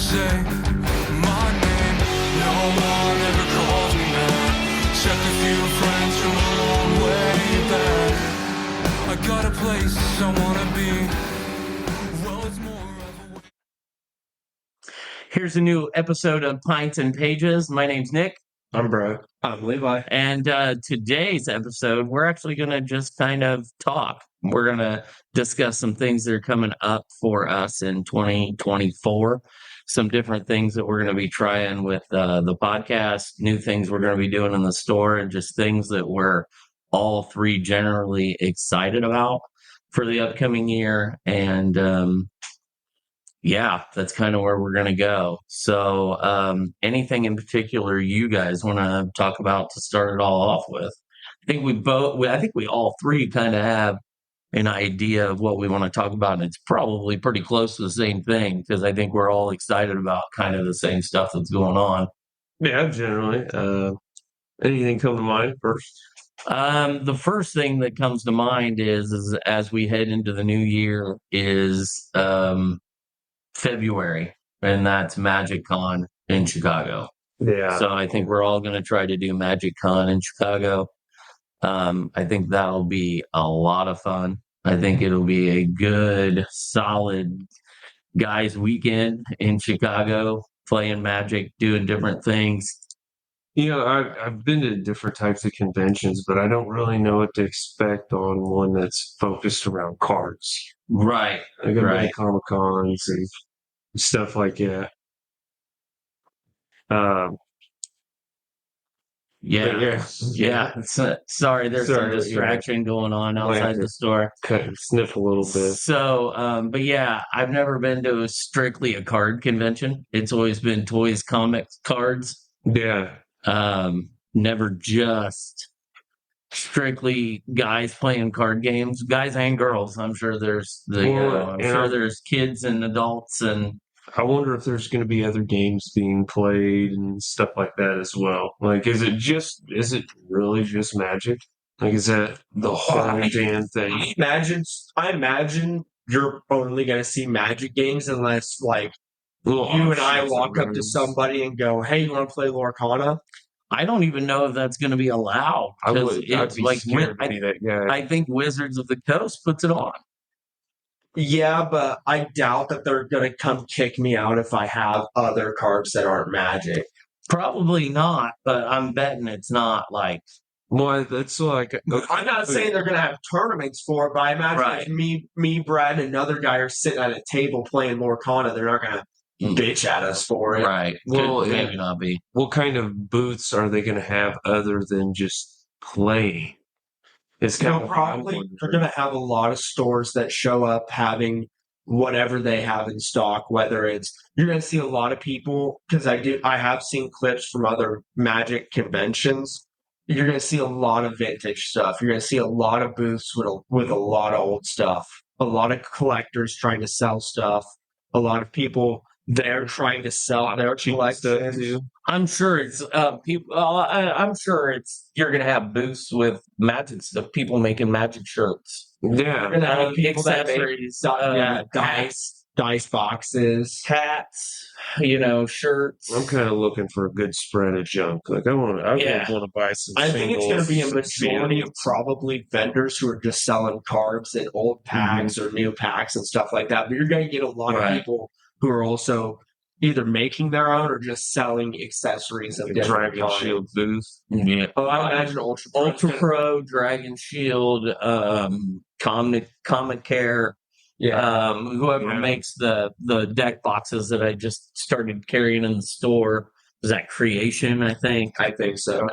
say my name. No one ever calls me that. Except a few friends from a long way back. I got a place I wanna be. Well, it's more of a... Here's a new episode of Pints and Pages. My name's Nick. I'm Brad. I'm Levi. And today's episode, we're actually going to just kind of talk. We're going to discuss some things that are coming up for us in 2024. Some different things that we're going to be trying with the podcast, new things we're going to be doing in the store, and just things that we're all three generally excited about for the upcoming year. And yeah, that's kind of where we're going to go. So anything in particular you guys want to talk about to start it all off with? I think we all three kind of have an idea of what we want to talk about. And it's probably pretty close to the same thing because I think we're all excited about kind of the same stuff that's going on. Yeah, generally. Anything come to mind first? The first thing that comes to mind is as we head into the new year is February, and that's MagicCon in Chicago. Yeah. So I think we're all going to try to do MagicCon in Chicago. I think that'll be a lot of fun. I think it'll be a good, solid guys' weekend in Chicago, playing Magic, doing different things. You know, I've been to different types of conventions, but I don't really know what to expect on one that's focused around cards. Right. I got Right. many Comic-Cons and stuff like that. Yeah. Sorry, there's some distraction going on outside the store. Sniff a little bit. So, but yeah, I've never been to strictly a card convention. It's always been toys, comics, cards. Yeah. Never just strictly guys playing card games, guys and girls. I'm sure there's there's kids and adults, and I wonder if there's going to be other games being played and stuff like that as well. Like, is it really just Magic? Like, is that the whole damn thing? I imagine you're only going to see Magic games unless, like, you and I walk up to somebody and go, "Hey, you want to play Lorcana?" I don't even know if that's going to be allowed. I'd be like scared to be that guy. I think Wizards of the Coast puts it on. Yeah, but I doubt that they're going to come kick me out if I have other cards that aren't Magic. Probably not, but I'm betting it's not like. Well, that's like. I'm not saying they're going to have tournaments for it, but I imagine if me, Brad, and another guy are sitting at a table playing Lorcana, they're not going to bitch at us for it. Right. Well, maybe not be. What kind of booths are they going to have other than just play? It's kind of probably they're going to have a lot of stores that show up having whatever they have in stock. Whether it's you're going to see a lot of people because I have seen clips from other Magic conventions. You're going to see a lot of vintage stuff. You're going to see a lot of booths with a lot of old stuff. A lot of collectors trying to sell stuff. A lot of people there trying to sell their collections. I'm sure it's people. I'm sure it's you're gonna have booths with Magic stuff. People making Magic shirts. Yeah, you're gonna have people accessories. Dice boxes, hats. Shirts. I'm kind of looking for a good spread of junk. Like I want to buy some. I think it's going to be a majority of probably vendors who are just selling cards and old packs or new packs and stuff like that. But you're going to get a lot of people who are also either making their own or just selling accessories of different Dragon Shield booth. Yeah. Oh, I imagine Ultra Pro, Dragon Shield, Comic Care. Yeah. Whoever makes the deck boxes that I just started carrying in the store. Was that Creation, I think? I think so.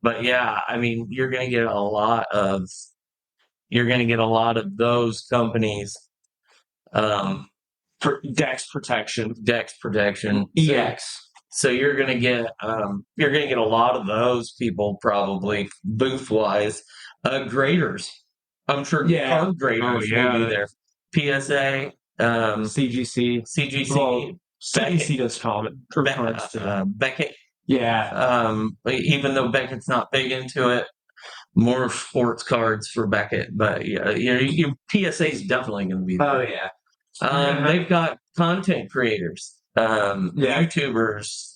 But yeah, I mean, you're gonna get a lot of those companies. Dex protection. EX. So you're gonna get a lot of those people probably booth wise. Graders. I'm sure card graders will be there. PSA, CGC. Well, CGC does comment. Beckett. Yeah. Even though Beckett's not big into it, more sports cards for Beckett. But yeah, your PSA is definitely going to be there. Oh yeah. They've got content creators. Yeah. YouTubers.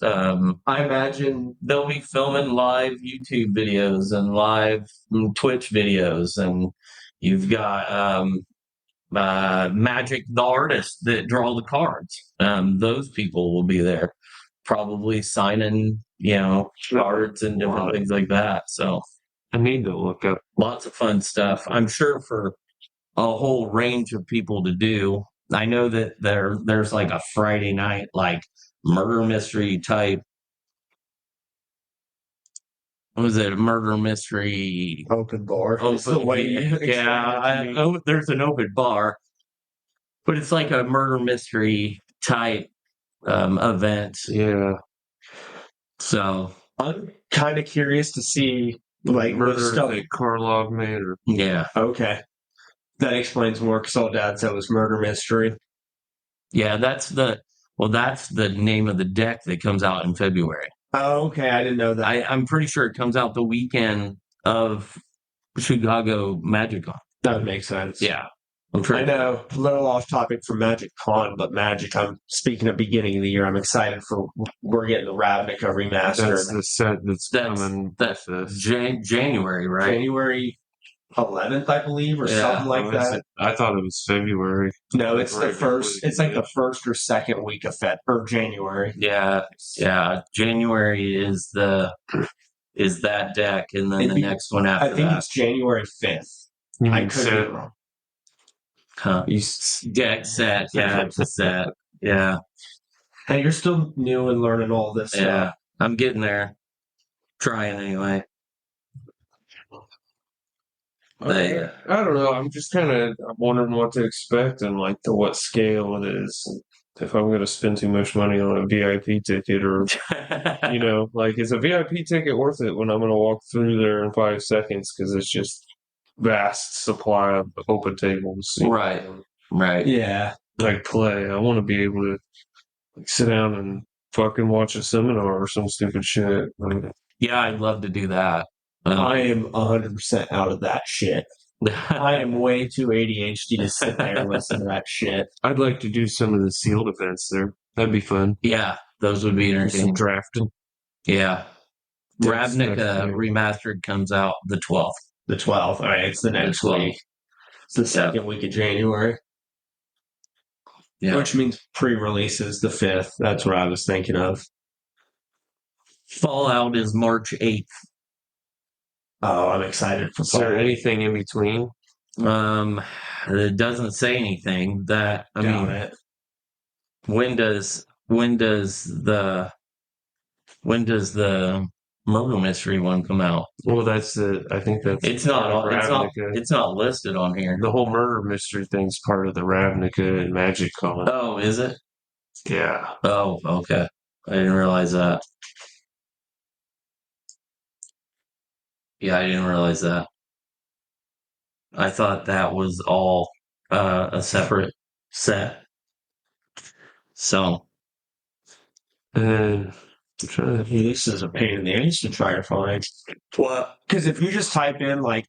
I imagine. They'll be filming live YouTube videos and live Twitch videos, and you've got Magic the artist that draw the cards. Those people will be there, probably signing, cards and different things like that. So I need to look up. lots of fun stuff. I'm sure for a whole range of people to do. I know that there's like a Friday night like murder mystery type. What was it? A murder mystery Open bar. It's the open. way you explained Yeah, it to me. there's an open bar, but it's like a murder mystery type event. Yeah. So I'm kind of curious to see like what Murder stuff. at Karlov Manor. yeah, Okay, that explains more. Because all Dad said was murder mystery. yeah, that's the name of the deck that comes out in February. Oh, okay, I didn't know that. I'm pretty sure it comes out the weekend of Chicago MagicCon. That would make sense. Yeah, I'm I pretty. know, a little off topic from Magic Con, but Magic. I'm speaking of beginning of the year. I'm excited for we're getting the Ravnica That's remastered the set that's coming. That's with this. January, right? January 11th, I believe, or Yeah. something like Oh, is that. it? I thought it was February. No, it's the Right first. before It's like the- the first or second week of January. Yeah. January is that deck, and then It'd the be- next one I after think that. it's January 5th. You I mean could be set? wrong. Huh. Deck set, yeah, it's a set. Yeah, Hey, you're still new and learning all this yeah. stuff. I'm getting there. Trying anyway. They, I don't know. I'm just kind of wondering what to expect and like to what scale it is. If I'm going to spend too much money on a VIP ticket, or like, is a VIP ticket worth it when I'm going to walk through there in 5 seconds because it's just vast supply of open tables. Right. Right. Yeah. Like play. I want to be able to like sit down and fucking watch a seminar or some stupid shit. Like, Yeah, I'd love to do that. I am 100% out of that shit. I am way too ADHD to sit there and listen to that shit. I'd like to do some of the sealed events there. That'd be fun. Yeah, those would be Some entertaining. drafting. Yeah. That's Ravnica good. Remastered comes out the 12th. The 12th. All right, it's the next 12th. week. It's the second week of January, Yeah. which means pre-release is the 5th. That's what I was thinking of. Fallout is March 8th. Oh, I'm excited for Is there Fallout. anything in between? It doesn't say anything that I Doubt mean it. when does the murder mystery one come out? Well, I think that's It's not Ravnica. it's not listed on here. The whole murder mystery thing's part of the Ravnica and Magic Con. Oh, is it? Yeah. Oh, okay. I didn't realize that. Yeah, I didn't realize that. I thought that was all a separate set. So And I'm trying to This is a pain in the ass to try to find. what? Because if you just type in like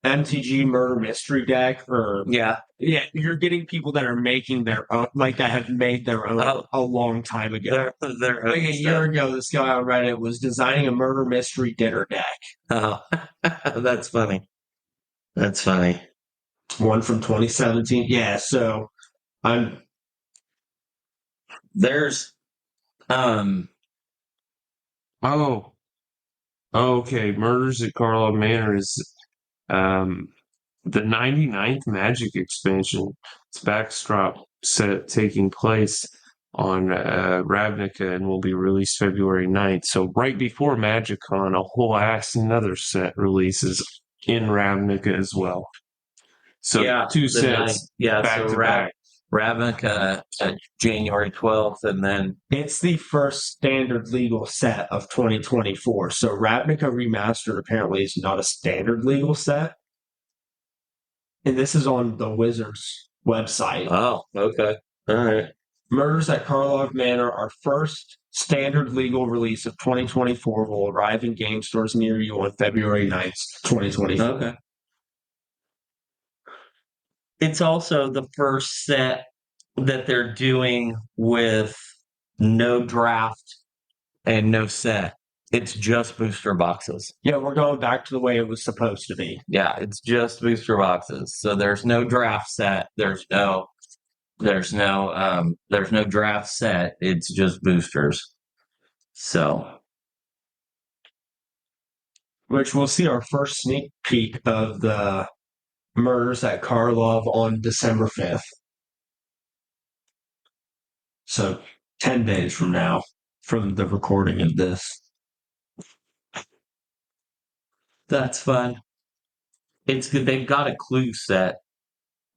MTG Murder Mystery Deck, or Yeah. you're getting people that are making their own, like that have made their own Oh. a long time ago. They're Like a year ago, this guy on Reddit was designing a murder mystery dinner deck. Oh, that's funny. That's funny. One from 2017. Yeah, so I'm There's Oh, okay. Murders at Karlov Manor is the 99th Magic expansion. It's backdrop set taking place on Ravnica and will be released February 9th. So right before MagicCon, a whole ass another set releases in Ravnica as well. So yeah, two the sets 9th. Yeah, back so to back. Ravnica January 12th, and then It's the first standard legal set of 2024. So Ravnica Remastered apparently is not a standard legal set. And this is on the Wizards website. oh, okay, all right. Murders at Karlov Manor, our first standard legal release of 2024, will arrive in game stores near you on February 9th, 2024. Okay. It's also the first set that they're doing with no draft, and no set. It's just booster boxes. Yeah, we're going back to the way it was supposed to be. Yeah, it's just booster boxes. So there's no draft set. There's no draft set. It's just boosters. So Which we'll see our first sneak peek of the murders at Karlov on December 5th. So 10 days from now, from the recording of this. that's fun. It's good. They've got a clue set.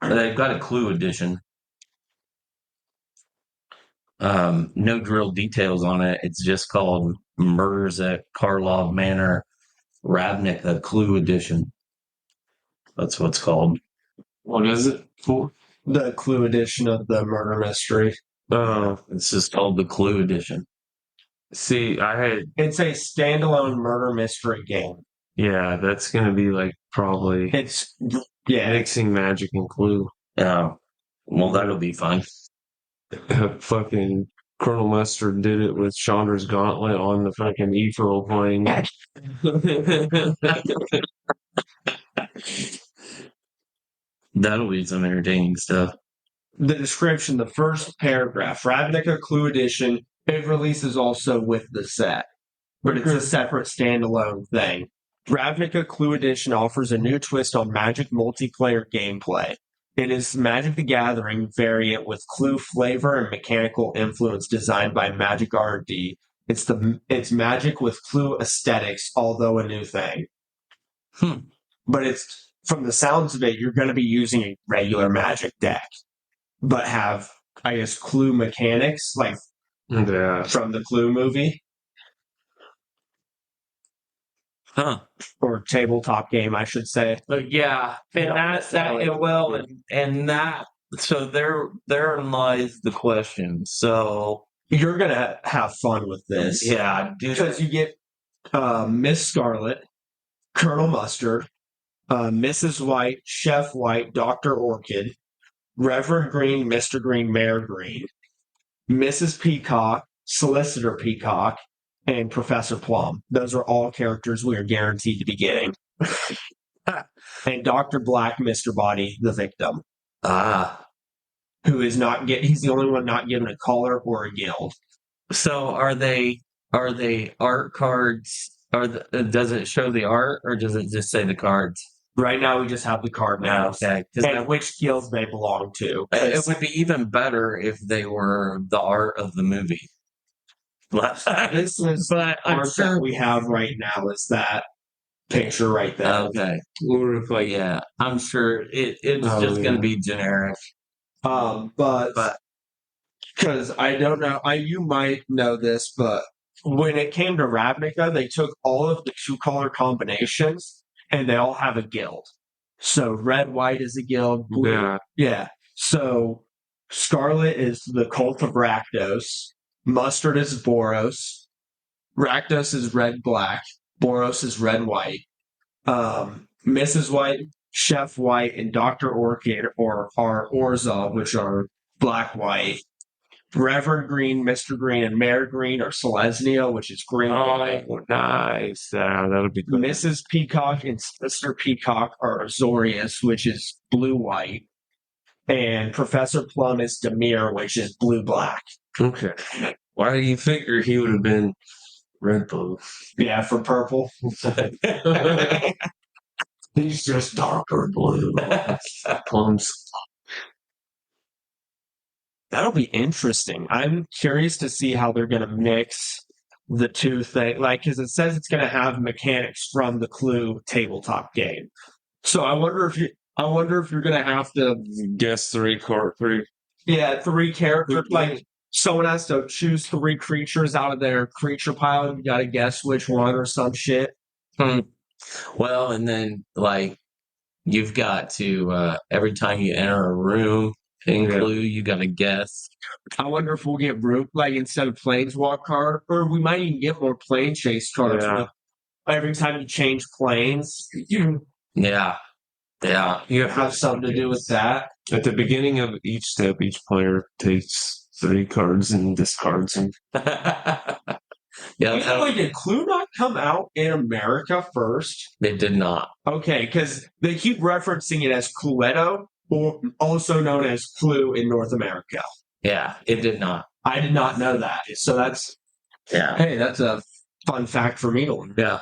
They've got a clue edition. No drill details on it. It's just called Murders at Karlov Manor, Ravnik, a clue edition. That's what it's called. What is it for? The clue edition of the murder mystery. Oh, It's just called the clue edition. see, I had, It's a standalone murder mystery game. yeah, that's gonna be like probably It's, yeah, mixing Magic and Clue. Well, that'll be fun. Fucking Colonel Mustard did it with Chandra's Gauntlet on the fucking Ephraim plane. That'll be some entertaining stuff. the description, the first paragraph, Ravnica Clue Edition, it releases also with the set, but it's a separate standalone thing. Ravnica Clue Edition offers a new twist on Magic multiplayer gameplay. It is Magic the Gathering variant with clue flavor and mechanical influence designed by Magic R&D. It's Magic with clue aesthetics, although a new thing. But it's, from the sounds of it, you're going to be using a regular Magic deck, but have, I guess, clue mechanics like Yeah. from the Clue movie or tabletop game, I should say. But yeah, and that it will, and that. So therein lies the question. So You're going to have fun with this. yeah, Because you get Miss Scarlet, Colonel Mustard, Mrs. White, Chef White, Dr. Orchid, Reverend Green, Mr. Green, Mayor Green, Mrs. Peacock, Solicitor Peacock, and Professor Plum. Those are all characters we are guaranteed to be getting. And Dr. Black, Mr. Body, the victim, who is not he's the only one not given a collar or a guild. So are they art cards? Does it show the art or does it just say the cards? Right now, we just have the card now. Okay, And which guilds they belong to. it would be even better if they were the art of the movie. This is But I'm art sure that we have right now is that picture right there. Okay, Or if like, yeah, I'm sure it's Oh, just going yeah. to be generic. But because I don't know, you might know this, but when it came to Ravnica, they took all of the two color combinations and they all have a guild. So red, white is a guild. Blue, yeah, yeah. So Scarlet is the Cult of Rakdos. Mustard is Boros. Rakdos is red, black. Boros is red, white. Mrs. White, Chef White, and Dr. Orchid are Orza, which are black, white. Reverend Green, Mr. Green, and Mayor Green are Selesnya, which is green. oh, nice. That'll be good. Mrs. Peacock and Mr. Peacock are Azorius, which is blue-white. And Professor Plum is Demir, which is blue-black. Okay. Why do you figure he would have been red blue? Yeah, for purple. He's just darker blue. Plums. That'll be interesting. I'm curious to see how they're going to mix the two things. Like, because it says it's going to have mechanics from the Clue tabletop game. So I wonder if you're going to have to Guess three. Yeah, three characters. Like someone has to choose three creatures out of their creature pile. And you got to guess which one or some shit. Well, and then like you've got to every time you enter a room in Clue, you got to guess. I wonder if we'll get root like instead of planeswalk card, or we might even get more plane chase cards. Yeah. Every time you change planes, you Yeah, You have something to do with that. At the beginning of each step, each player takes 3 cards and discards them. Yeah, Wait, did Clue not come out in America first? they did not. Okay, because they keep referencing it as Cluedo, or also known as Clue in North America. Yeah, it did not. I did not know that. So that's Yeah. that's a fun fact for me to learn. Yeah.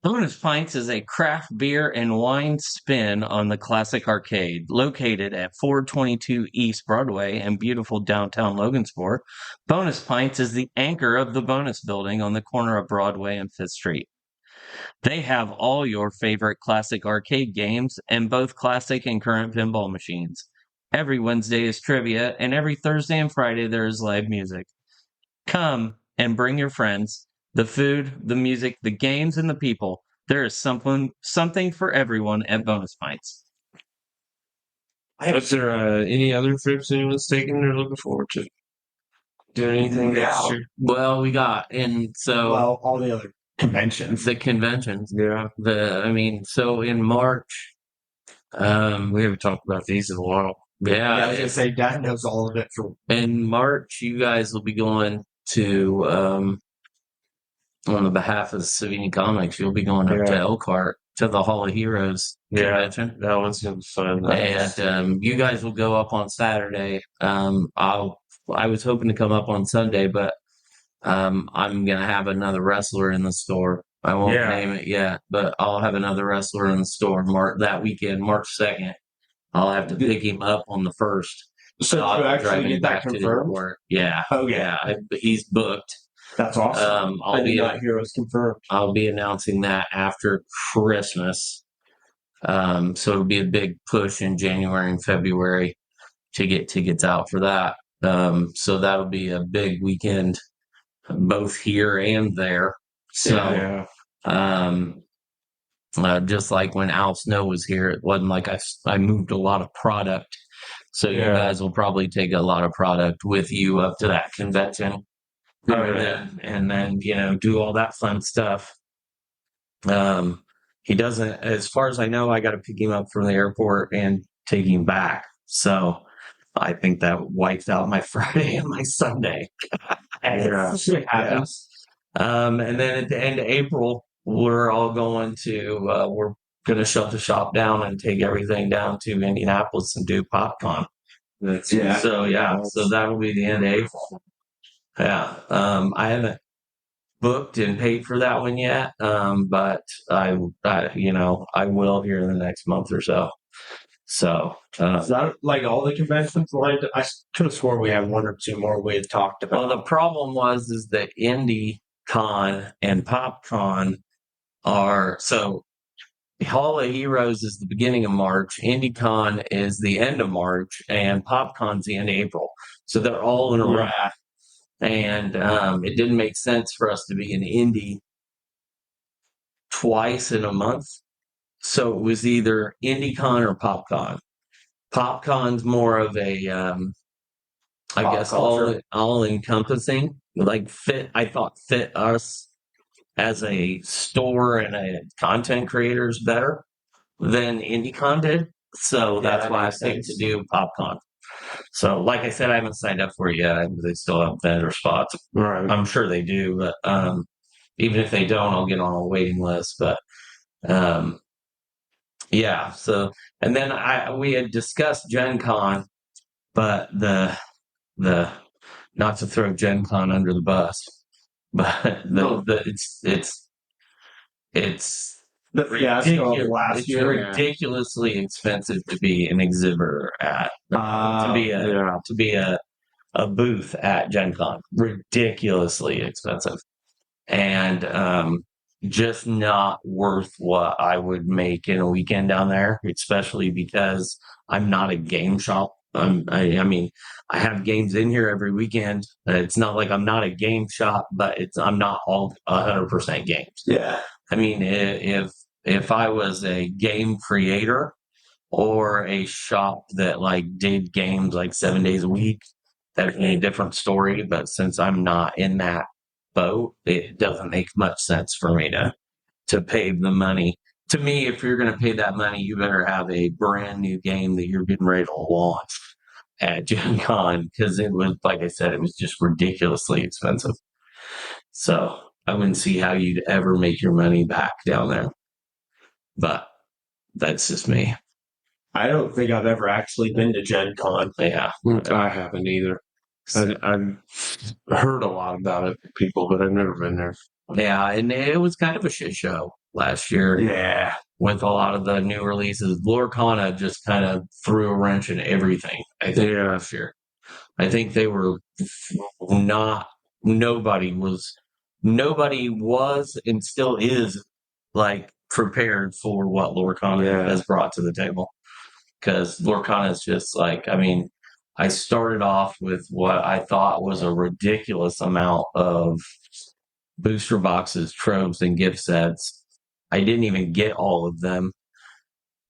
Bonus Pints is a craft beer and wine spin on the classic arcade, located at 422 East Broadway in beautiful downtown Logansport. Bonus Pints is the anchor of the Bonus Building on the corner of Broadway and 5th Street. They have all your favorite classic arcade games and both classic and current pinball machines. Every Wednesday is trivia, and every Thursday and Friday there is live music. Come and bring your friends. The food, the music, the games, and the people. There is something for everyone at Bonus Pints. Is there any other trips anyone's taking they're looking forward to? Doing anything next year? Well, we got, and so Well, all the other conventions. the conventions. Yeah. So in March, We haven't talked about these in a while. Yeah, I was gonna say Dad knows all of it for in March, you guys will be going to, on the behalf of Savini Comics, you'll be going up to Elkhart to the Hall of Heroes convention. That one's gonna be fun. And you guys will go up on Saturday. I was hoping to come up on Sunday, but I'm gonna have another wrestler in the store. I won't name it yet, but I'll have another wrestler in the store that weekend, March 2nd. I'll have to pick him up on the 1st. So I'll you be actually driving get back that to the confirmed? airport. Yeah. Oh Yeah. He's booked. That's awesome. I I'll did be not hear it was confirmed. I'll be announcing that after Christmas. So it'll be a big push in January and February to get tickets out for that. So that'll be a big weekend, both here and there. So, just like when Al Snow was here, it wasn't like I moved a lot of product. So you guys will probably take a lot of product with you up to that convention. And then, do all that fun stuff. He doesn't, as far as I know, I got to pick him up from the airport and take him back. So I think that wipes out my Friday and my Sunday. It happens. And then at the end of April, we're all going to, we're going to shut the shop down and take everything down to Indianapolis and do PopCon. So that'll be the end of April. Yeah. I haven't booked and paid for that one yet. But I will here in the next month or so. So, Is that like all the conventions? I could have sworn we had one or two more we had talked about. well, the problem is that IndyCon and PopCon so Hall of Heroes is the beginning of March, IndyCon is the end of March, and PopCon's the end of April. So they're all in a row. And it didn't make sense for us to be in Indy twice in a month. So it was either IndyCon or PopCon. PopCon's more of a, I guess, all encompassing. Like I thought fit us as a store and a content creators better than IndyCon did. So that's why I think to do PopCon. So, like I said, I haven't signed up for it yet. They still have vendor spots. Right. I'm sure they do, but even if they don't, I'll get on a waiting list. But So, and then we had discussed Gen Con, but the not to throw Gen Con under the bus, but it's The fiasco of last it's year. ridiculously expensive to be an exhibitor at to be a booth at Gen Con. Ridiculously expensive, and just not worth what I would make in a weekend down there, especially because I'm not a game shop. I mean, I have games in here every weekend. It's not like I'm not a game shop, but I'm not all 100% games. Yeah. I mean, if I was a game creator or a shop that like did games like 7 days a week, that'd be a different story. But since I'm not in that boat, it doesn't make much sense for me to pay the money. To me, if you're going to pay that money, you better have a brand new game that you're getting ready to launch. at Gen Con because it was, like I said, it was just ridiculously expensive. So I wouldn't see how you'd ever make your money back down there. But that's just me. I don't think I've ever actually been to Gen Con. Yeah. I haven't either. I've heard a lot about it, people, but I've never been there. Yeah, and it was kind of a shit show last year. Yeah. With a lot of the new releases. Lorcana just kind of threw a wrench in everything, I think, last year. I think they were not, nobody was and still is like prepared for what Lorcana has brought to the table. Because Lorcana is just like, I mean, I started off with what I thought was a ridiculous amount of booster boxes, tropes, and gift sets. I didn't even get all of them.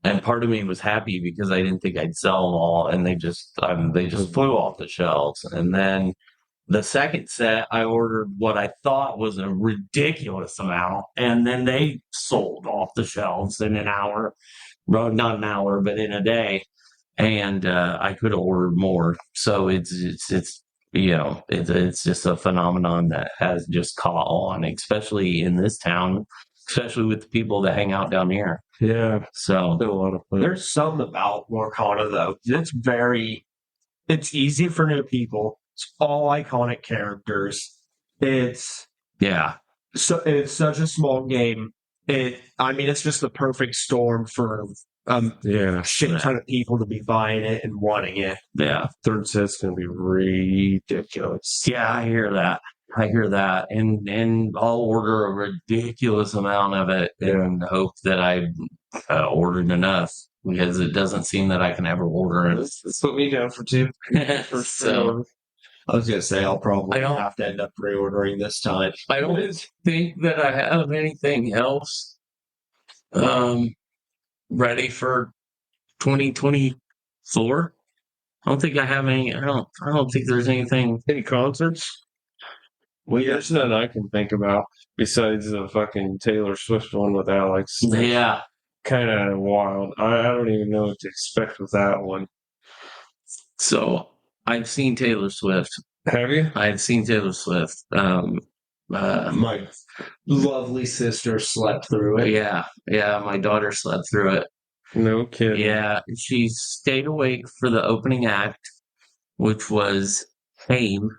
And part of me was happy because I didn't think I'd sell them all, and they just flew off the shelves. And then the second set, I ordered what I thought was a ridiculous amount, and then they sold off the shelves in an hour. Well, not an hour, but in a day. And I could have ordered more. So it's just a phenomenon that has just caught on, especially in this town, especially with the people that hang out down here. Yeah, So been a lot of fun. There's something about Lorcana though. It's easy for new people. It's all iconic characters. It's it's such a small game. It's just the perfect storm for a shit ton of people to be buying it and wanting it. Yeah. Third set's gonna be ridiculous. Yeah, I hear that. And I'll order a ridiculous amount of it and hope that I ordered enough because it doesn't seem that I can ever order it. Let's put me down for two. So I was gonna say I'll probably I don't- have to end up pre-ordering this time. I don't think that I have anything else ready for 2024. I don't think I have any. I don't think there's anything. Any concerts? Well, there's none I can think about besides the fucking Taylor Swift one with Alex. Yeah. Kind of wild. I don't even know what to expect with that one. So I've seen Taylor Swift. Have you? I've seen Taylor Swift. My lovely sister slept through it. Yeah, my daughter slept through it. No kidding. Yeah, she stayed awake for the opening act, which was Fame,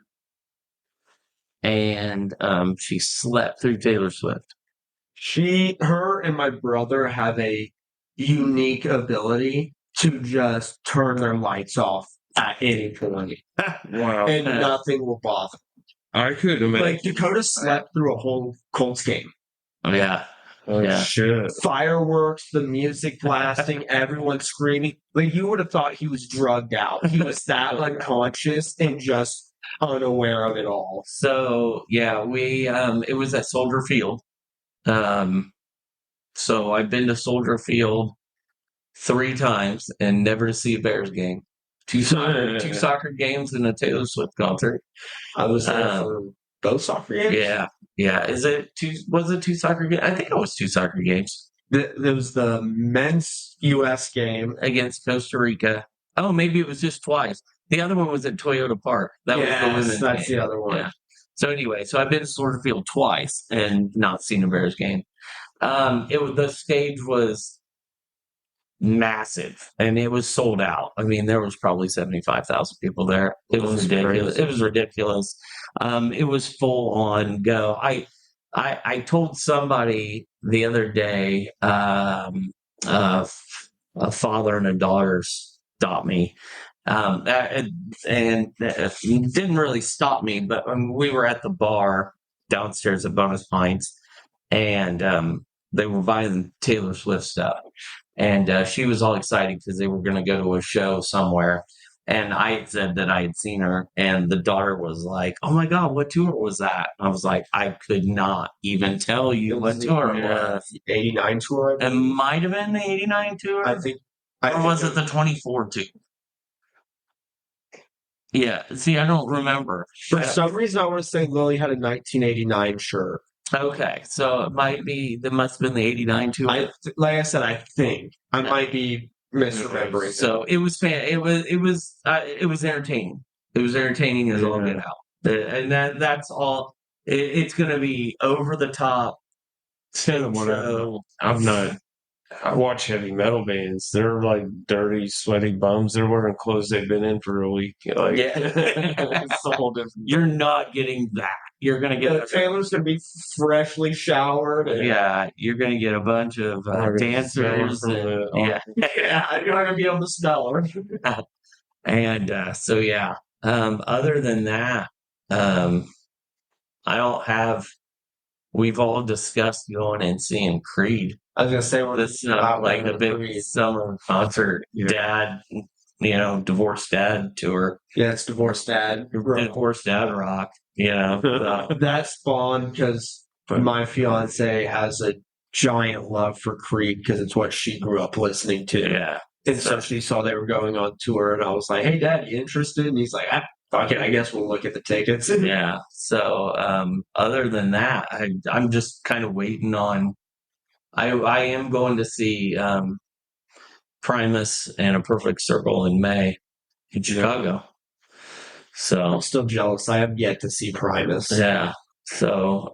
and she slept through Taylor Swift. Her and my brother have a unique ability to just turn their lights off at any point. Wow. And nothing will bother. I could imagine. Like Dakota slept through a whole Colts game. Yeah. Oh, Yeah. shit. Fireworks, the music blasting, everyone screaming. Like you would have thought he was drugged out. He was that unconscious and just unaware of it all. So yeah, we it was at Soldier Field. So I've been to Soldier Field 3 times and never to see a Bears game. Two soccer games and a Taylor Swift concert. I was there for both soccer games. Yeah. Was it 2 soccer games? I think it was 2 soccer games. There was the men's U.S. game against Costa Rica. Oh, maybe it was just twice. The other one was at Toyota Park. That was the women's that's game. the other one. Yeah. So anyway, I've been to Soldier Field twice and not seen a Bears game. The stage was massive and it was sold out. I mean, there was probably 75,000 people there. It was ridiculous. It was ridiculous. It was full on go. I told somebody the other day, a father and a daughter stopped me. And didn't really stop me, but we were at the bar downstairs at Bonus Pints, and they were buying Taylor Swift stuff. And she was all excited because they were going to go to a show somewhere. And I had said that I had seen her, and the daughter was like, "Oh my God, what tour was that?" I was like, "I could not even tell you what tour it was." The 89 tour? It might have been the 89 tour. I think. Or was it the 24 tour? Yeah. See, I don't remember. For some reason, I want to say Lily had a 1989 shirt. Okay, so it might be. That must have been the 89 tour. Like I said, I think I might be misremembering. So it was it was entertaining. It was entertaining as all get out, and that's all. It's going to be over the top. It's kind of what I watch heavy metal bands. They're like dirty, sweaty bums. They're wearing clothes they've been in for a week. Like, Yeah. it's a whole different. You're not getting that. You're going to get Taylor's going to be freshly showered. yeah. You're going to get a bunch of dancers. And, yeah. You're not going to be able to smell her. And so yeah. Other than that, I don't have. We've all discussed going and seeing Creed. I was going to say, This like the big summer concert, dad, divorced dad tour. Yeah, it's divorced dad. Divorced dad rock. So. That spawned because my fiance has a giant love for Creed because it's what she grew up listening to. Yeah. And so she saw they were going on tour, and I was like, "Hey, Dad, you interested?" And he's like, "Fuck it, I guess we'll look at the tickets." Yeah. So other than that, I'm just kind of waiting on. I am going to see Primus and A Perfect Circle in May in Chicago. So I'm still jealous. I have yet to see Primus. Yeah. So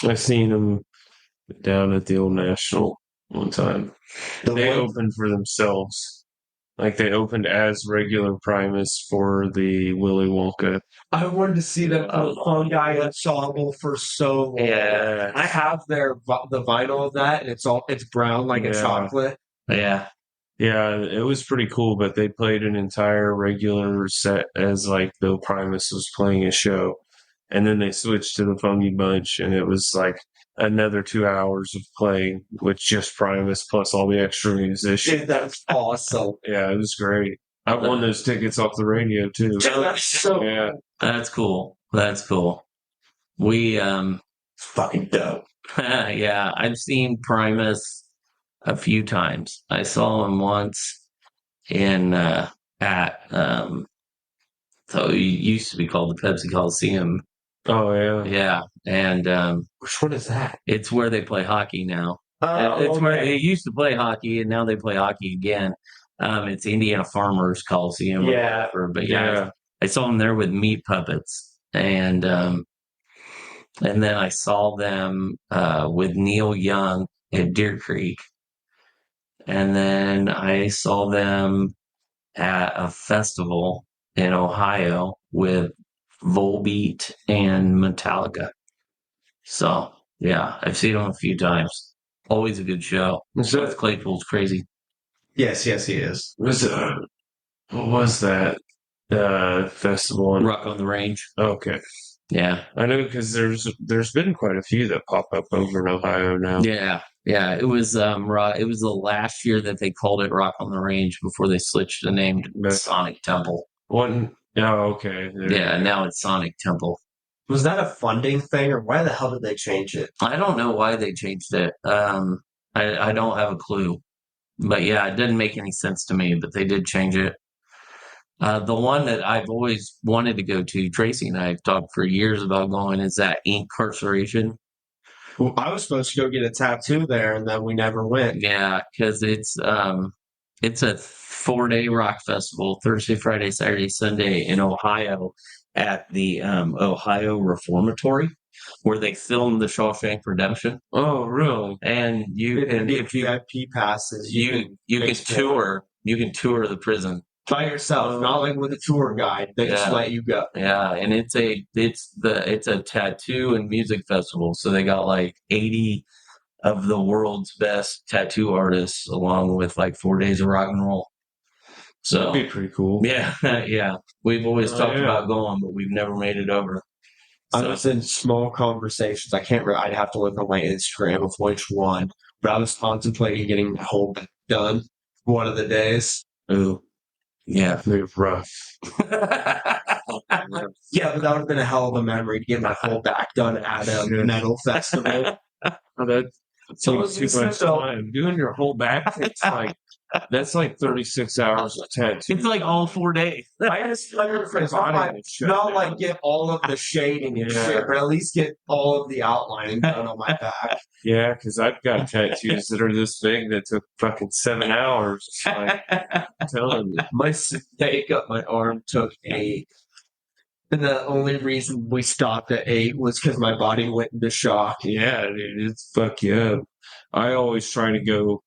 I've seen them down at the Old National one time. They opened for themselves. Like they opened as regular Primus for the Willy Wonka. I wanted to see them Fungi Ensemble for so long. Yeah. I have the vinyl of that, and it's brown like a chocolate. Yeah. Yeah, it was pretty cool, but they played an entire regular set as like though Primus was playing a show. And then they switched to the Funky Bunch, and it was like another 2 hours of playing with just Primus plus all the extra musicians. Dude, that's awesome. Yeah, it was great. I won those tickets off the radio too. Dude, that's so That's cool. That's cool. We fucking dope. Yeah, I've seen Primus a few times. I saw him once at so it used to be called the Pepsi Coliseum. Oh yeah. Yeah. And Which one is that? it's where they play hockey now. Oh, It's where they used to play hockey and now they play hockey again. It's Indiana Farmers Coliseum. Yeah. But yeah, I saw them there with meat puppets. And then I saw them with Neil Young at Deer Creek. And then I saw them at a festival in Ohio with Volbeat and Metallica. So, yeah, I've seen them a few times. Always a good show. Seth Claypool's crazy. Yes, he is. What was that festival? Rock on the Range. Okay. Yeah. I know because there's been quite a few that pop up over in Ohio now. Yeah. Yeah. It was the last year that they called it Rock on the Range before they switched the name to Sonic Temple. Okay. Now it's Sonic Temple. Was that a funding thing, or why the hell did they change it? I don't know why they changed it. I don't have a clue. But yeah, it didn't make any sense to me, but they did change it. The one that I've always wanted to go to, Tracy and I have talked for years about going, is that Incarceration. Well, I was supposed to go get a tattoo there, and then we never went. Yeah, because it's a 4-day rock festival, Thursday, Friday, Saturday, Sunday in Ohio at the Ohio Reformatory, where they filmed the Shawshank Redemption. Oh, really? And you can, if you have VIP passes, you can tour. You can tour the prison by yourself, not like with a tour guide. They just let you go. Yeah, and it's a tattoo and music festival. So they got like 80 of the world's best tattoo artists, along with like 4 days of rock and roll. So that'd be pretty cool. Yeah, yeah. We've always talked about going, but we've never made it over. I was in small conversations. I can't. I'd have to look on my Instagram of which one, but I was contemplating getting the whole back done one of the days. Ooh, yeah, they're rough. Yeah, but that would have been a hell of a memory to get my whole back done at a metal festival. That seems too much time. Doing your whole back takes like That's like 36 hours of tattoo. It's like all 4 days. I just not like get all of the shading and Yeah. shit, but at least get all of the outlining done on my back. Yeah, because I've got tattoos that are this big that took fucking 7 hours. Like, I'm telling you. My steak up my arm took 8. And the only reason we stopped at 8 was because my body went into shock. Yeah, dude, it's fuck you up. I always try to go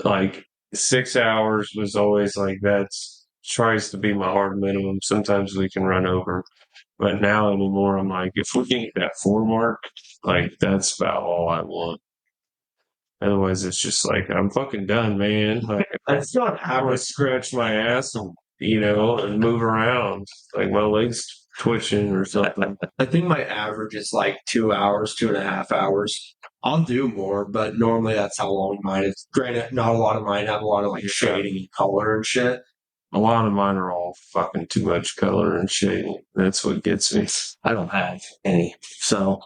like 6 hours was always like that's tries to be my hard minimum. Sometimes we can run over. But now anymore, I'm like, if we can get that 4 mark, like that's about all I want. Otherwise, it's just like I'm fucking done, man. Like That's not I would average. scratch my ass and and move around. Like my legs twitching or something. I think my average is like 2 hours, 2.5 hours. I'll do more, but normally that's how long mine is. Granted, not a lot of mine have a lot of like shading and color and shit. A lot of mine are all fucking too much color and shading. That's what gets me. I don't have any. So,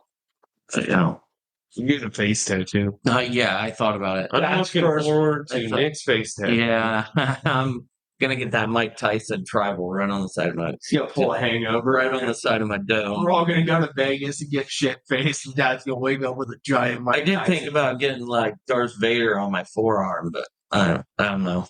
You get a face tattoo. yeah, I thought about it. I'm That's looking first. forward to That's a- Nick's face tattoo. Yeah, I'm gonna get that Mike Tyson tribal right on the side of my, He's gonna pull a hangover. right on the side of my dome. We're all gonna go to Vegas and get shit faced, and Dad's gonna wake up with a giant Mike I did think Tyson. about getting like Darth Vader on my forearm, but I don't know.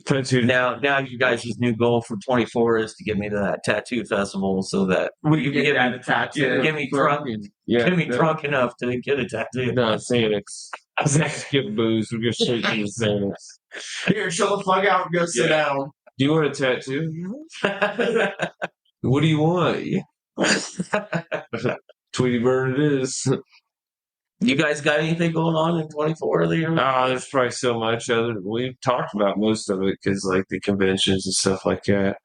Tattoo. Now you guys' new goal for 24 is to get me to that tattoo festival so that we can get get me- that tattoo. get me drunk, Yeah, get me drunk enough to get a tattoo. No, Xanax. Skip booze. We're gonna shoot you with Xanax. Here, chill the fuck out and go sit down. Do you want a tattoo? What do you want? Tweety Bird it is. You guys got anything going on in 24 of the year? There's probably so much other. We've talked about most of it because like the conventions and stuff like that.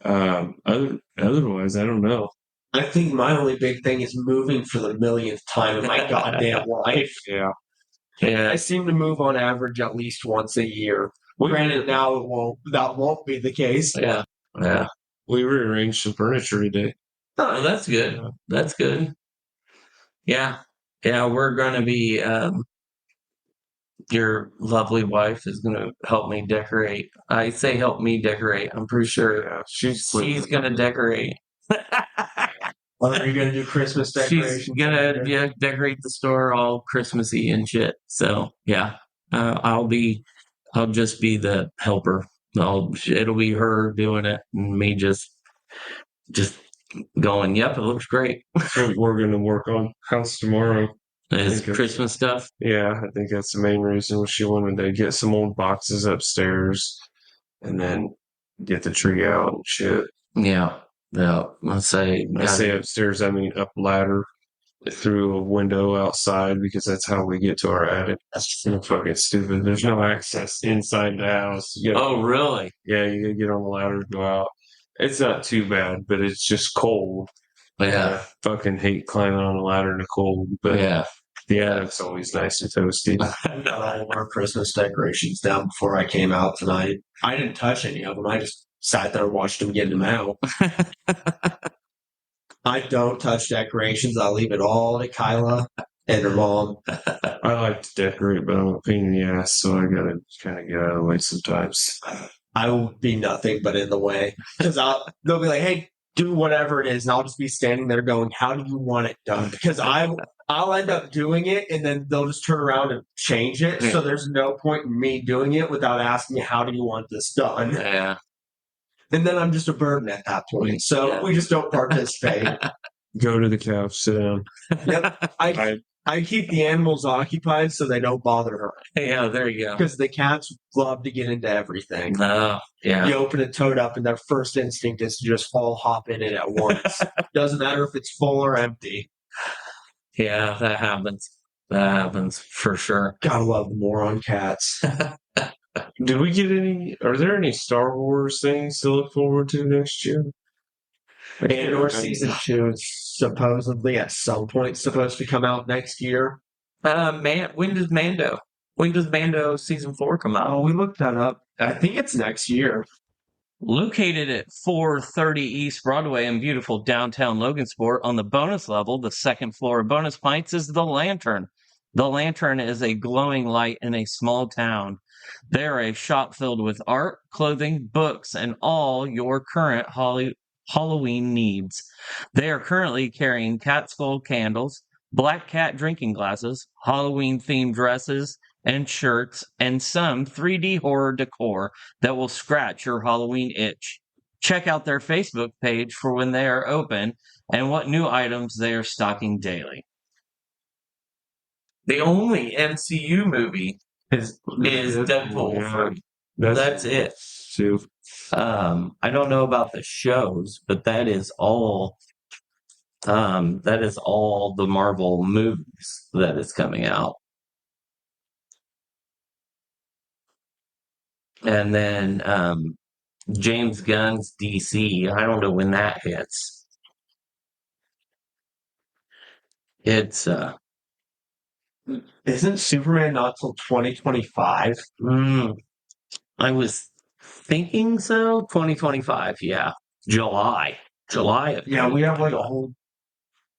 Otherwise, I don't know. I think my only big thing is moving for the millionth time in my goddamn life. Yeah, Yeah, I seem to move on average at least once a year. Granted, now that won't be the case. yeah. we rearranged some furniture today. Oh, that's good. That's good. Yeah. We're going to be. Your lovely wife is going to help me decorate. I say help me decorate. I'm pretty sure Yeah, she's going to decorate. Are you gonna do Christmas decorations? She's gonna decorate the store all Christmassy and shit. So yeah, I'll just be the helper. It'll be her doing it and me just going. Yep, it looks great. So we're going to work on house tomorrow. It's Christmas stuff. Yeah, I think that's the main reason she wanted to get some old boxes upstairs and then get the tree out and shit. Yeah. Let's say. I say upstairs, I mean up ladder through a window outside because that's how we get to our attic. That's fucking stupid. There's no access inside the house. Oh, really? Yeah, you gotta get on the ladder to go out. It's not too bad, but it's just cold. Yeah. I fucking hate climbing on a ladder in the cold, but yeah, it's always nice and toasty. I got all of our Christmas decorations down before I came out tonight. I didn't touch any of them. I just sat there and watched them get them out. I don't touch decorations. I leave it all to Kyla and her mom. I like to decorate, but I'm a pain in the ass, so I gotta kind of get out of the way sometimes. I will be nothing but in the way because they'll be like, "Hey, do whatever it is," and I'll just be standing there going, "How do you want it done?" Because I'll end up doing it, and then they'll just turn around and change it. So there's no point in me doing it without asking me, "How do you want this done?" Yeah. And then I'm just a burden at that point. So we just don't participate. Go to the couch, sit down. Yep. I keep the animals occupied so they don't bother her. Yeah, there you go. Because the cats love to get into everything. Oh, yeah. You open a toad up, and their first instinct is to just all hop in it at once. Doesn't matter if it's full or empty. Yeah, that happens. That happens for sure. Gotta love the moron cats. Did we get any? Are there any Star Wars things to look forward to next year? Andor season 2 is supposedly at some point supposed to come out next year. When does Mando season 4 come out? Oh, we looked that up. I think it's next year. Located at 430 East Broadway in beautiful downtown Logansport, on the bonus level, the second floor of Bonus Pints is The Lantern, The lantern is a glowing light in a small town. They are a shop filled with art, clothing, books, and all your current Halloween needs. They are currently carrying cat skull candles, black cat drinking glasses, Halloween themed dresses and shirts, and some 3D horror decor that will scratch your Halloween itch. Check out their Facebook page for when they are open and what new items they are stocking daily. The only MCU movie is Deadpool. Yeah. That's it. Too. I don't know about the shows, but that is all. That is all the Marvel movies that is coming out, and then James Gunn's DC. I don't know when that hits. It's Isn't Superman not till 2025? I was thinking so. 2025, yeah, July of Yeah, we have like a 2025. whole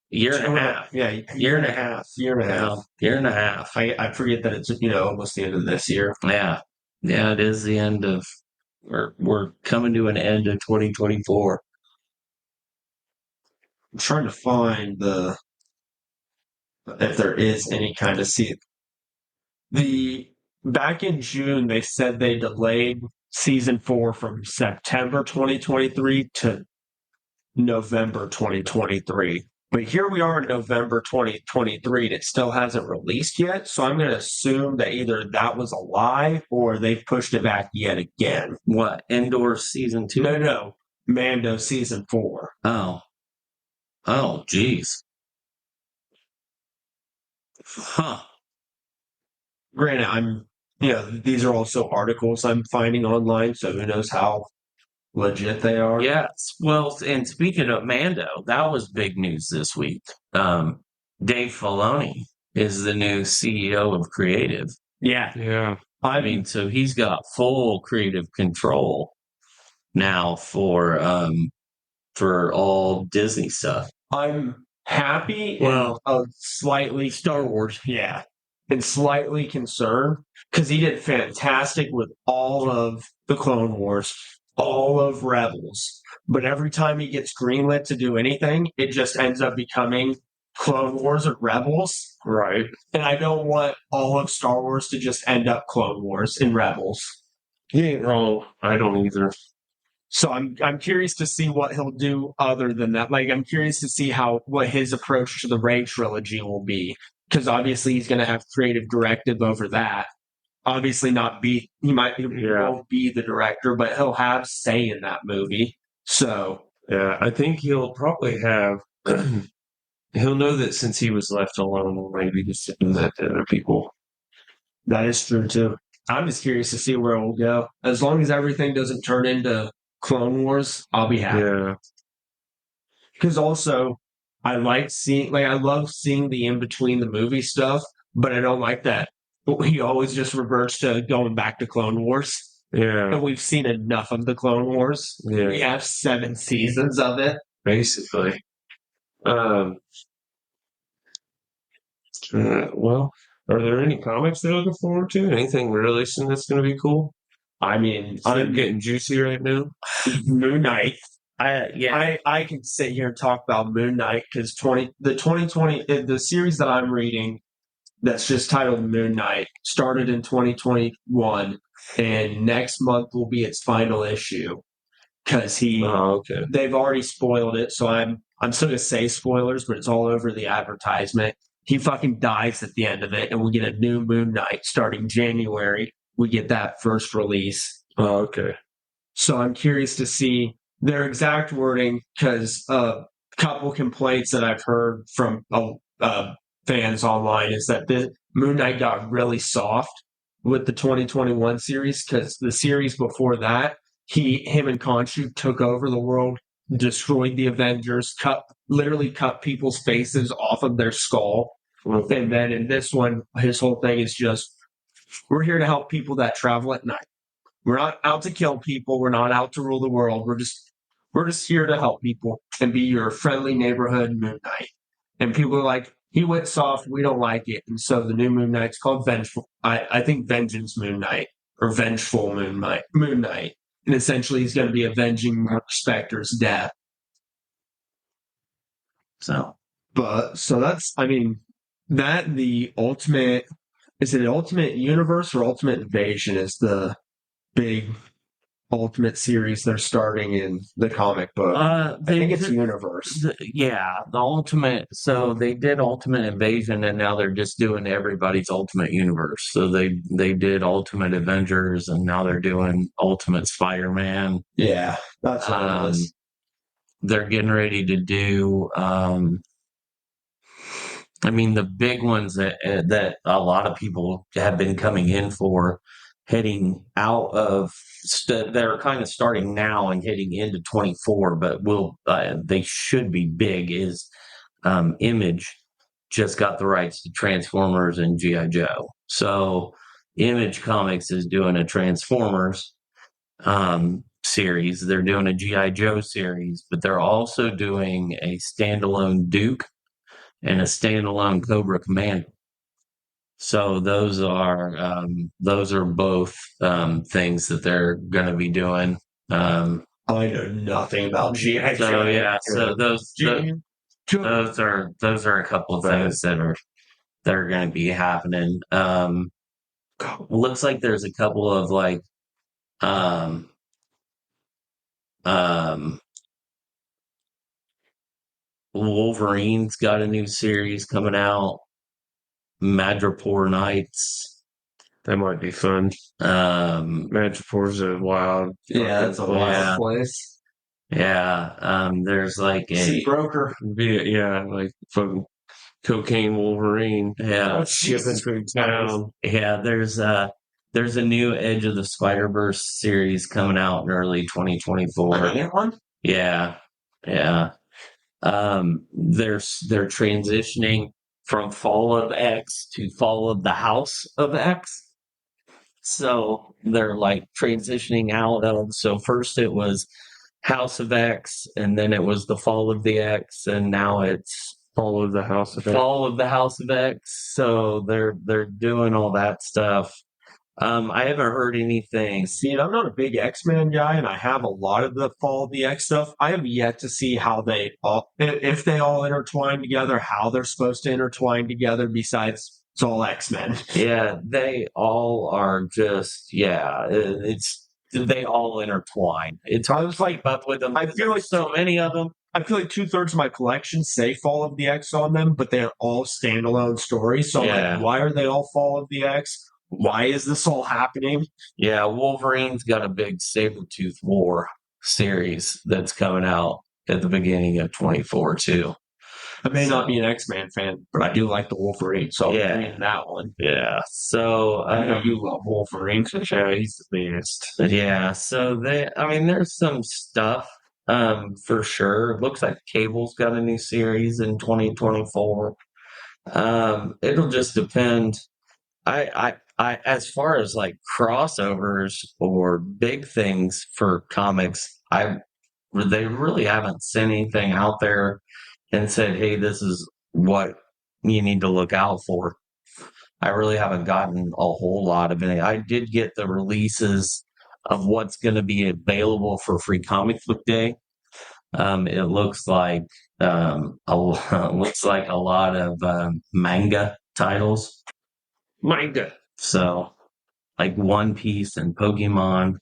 Year and a half. Yeah, Year and a half. Year and a half. Year and a half. I forget that it's almost the end of this year. Yeah. Yeah, it is the end of we're coming to an end of 2024. I'm trying to find if there is any kind of back in June they said they delayed season 4 from September 2023 to November 2023. But here we are in November 2023 and it still hasn't released yet. So I'm going to assume that either that was a lie or they've pushed it back yet again. What? Endor season 2? No. Mando season 4. Oh, geez. Huh. Granted, these are also articles I'm finding online, so who knows how legit they are. Yes. Well, and speaking of Mando, that was big news this week. Dave Filoni is the new CEO of Creative. Yeah. I mean, so he's got full creative control now for all Disney stuff. I'm happy Well, and slightly Star Wars. Yeah. And slightly concerned because he did fantastic with all of the Clone Wars, all of Rebels. But every time he gets greenlit to do anything, it just ends up becoming Clone Wars or Rebels. Right. And I don't want all of Star Wars to just end up Clone Wars and Rebels. He ain't wrong. I don't either. So I'm curious to see what he'll do other than that. Like I'm curious to see what his approach to the Rey trilogy will be. Because obviously he's going to have creative directive over that. Obviously won't be the director, but he'll have say in that movie. So yeah, I think he'll probably have. He'll know that since he was left alone, he'll maybe just do that to other people. That is true too. I'm just curious to see where it will go. As long as everything doesn't turn into Clone Wars, I'll be happy. Yeah. Because also, I love seeing the in between the movie stuff, but I don't like that he always just reverts to going back to Clone Wars. Yeah. And we've seen enough of the Clone Wars. Yeah. We have 7 seasons of it. Basically. Well, are there any comics they're looking forward to? Anything releasing that's going to be cool? I mean, I'm getting juicy right now. Moon Knight. I I can sit here and talk about Moon Knight because the series that I'm reading that's just titled Moon Knight started in 2021 and next month will be its final issue because they've already spoiled it, so I'm still gonna say spoilers, but it's all over the advertisement. He fucking dies at the end of it and we get a new Moon Knight starting January. We get that first release. Oh, okay. So I'm curious to see their exact wording because a couple complaints that I've heard from fans online is that the Moon Knight got really soft with the 2021 series because the series before that, him and Khonshu took over the world, destroyed the Avengers, literally cut people's faces off of their skull. Okay. And then in this one, his whole thing is just, we're here to help people that travel at night. We're not out to kill people. We're not out to rule the world. We're just here to help people and be your friendly neighborhood Moon Knight. And people are like, he went soft. We don't like it, and so the new Moon Knight's called Vengeful. I think Vengeance Moon Knight or Vengeful Moon Knight. Moon Knight, and essentially he's going to be avenging Mark Spector's death. So, But so that's, I mean, that the ultimate is it Ultimate Universe or Ultimate Invasion is the big Ultimate series they're starting in the comic book. I think it's Universe. Yeah, the Ultimate. So they did Ultimate Invasion, and now they're just doing everybody's Ultimate Universe. So they did Ultimate Avengers, and now they're doing Ultimate Spider-Man. Yeah, that's what it is. They're getting ready to do. I mean, the big ones that a lot of people have been coming in for, heading out of they're kind of starting now and heading into 24, but they should be big. Is Image just got the rights to Transformers and GI Joe, so Image Comics is doing a Transformers series. They're doing a GI Joe series, but they're also doing a standalone Duke and a standalone Cobra Commander. So those are both things that they're going to be doing. I know nothing about GI Joe. So yeah, so those are a couple of things that are going to be happening. Looks like there's a couple of like Wolverine's got a new series coming out. Madripoor Nights. That might be fun. Madripoor's a wild. Yeah, that's a wild place. Yeah. There's like a Sea broker. Yeah, like fucking cocaine Wolverine. Yeah. Shipping through town. Yeah, there's a new Edge of the Spider-Verse series coming out in early 2024. One? Yeah. They're transitioning from Fall of X to Fall of the House of X. So they're like transitioning out of, so first it was House of X, and then it was the Fall of the X, and now it's Fall of the House of X. Fall of the House of X. So they're doing all that stuff. I haven't heard anything. See, I'm not a big X-Men guy, and I have a lot of the Fall of the X stuff. I have yet to see how they all, if they all intertwine together, how they're supposed to intertwine together. Besides, it's all X-Men. Yeah, they all are just they all intertwine. It's hard to keep up with them. I feel like so many of them. I feel like 2/3 of my collection say Fall of the X on them, but they're all standalone stories. So I'm like, why are they all Fall of the X? Why is this all happening? Yeah, Wolverine's got a big Sabretooth War series that's coming out at the beginning of 24 too. I may not be an X-Man fan, but I do like the Wolverine, so I'm reading that one. Yeah, so I know you love Wolverine. Yeah, he's the best. Yeah, so there's some stuff for sure. Looks like Cable's got a new series in 2024. It'll just depend. I as far as like crossovers or big things for comics, they really haven't sent anything out there and said, hey, this is what you need to look out for. I really haven't gotten a whole lot of it. I did get the releases of what's going to be available for Free Comic Book Day. It looks like a lot of manga titles. Manga. So, like One Piece and Pokemon.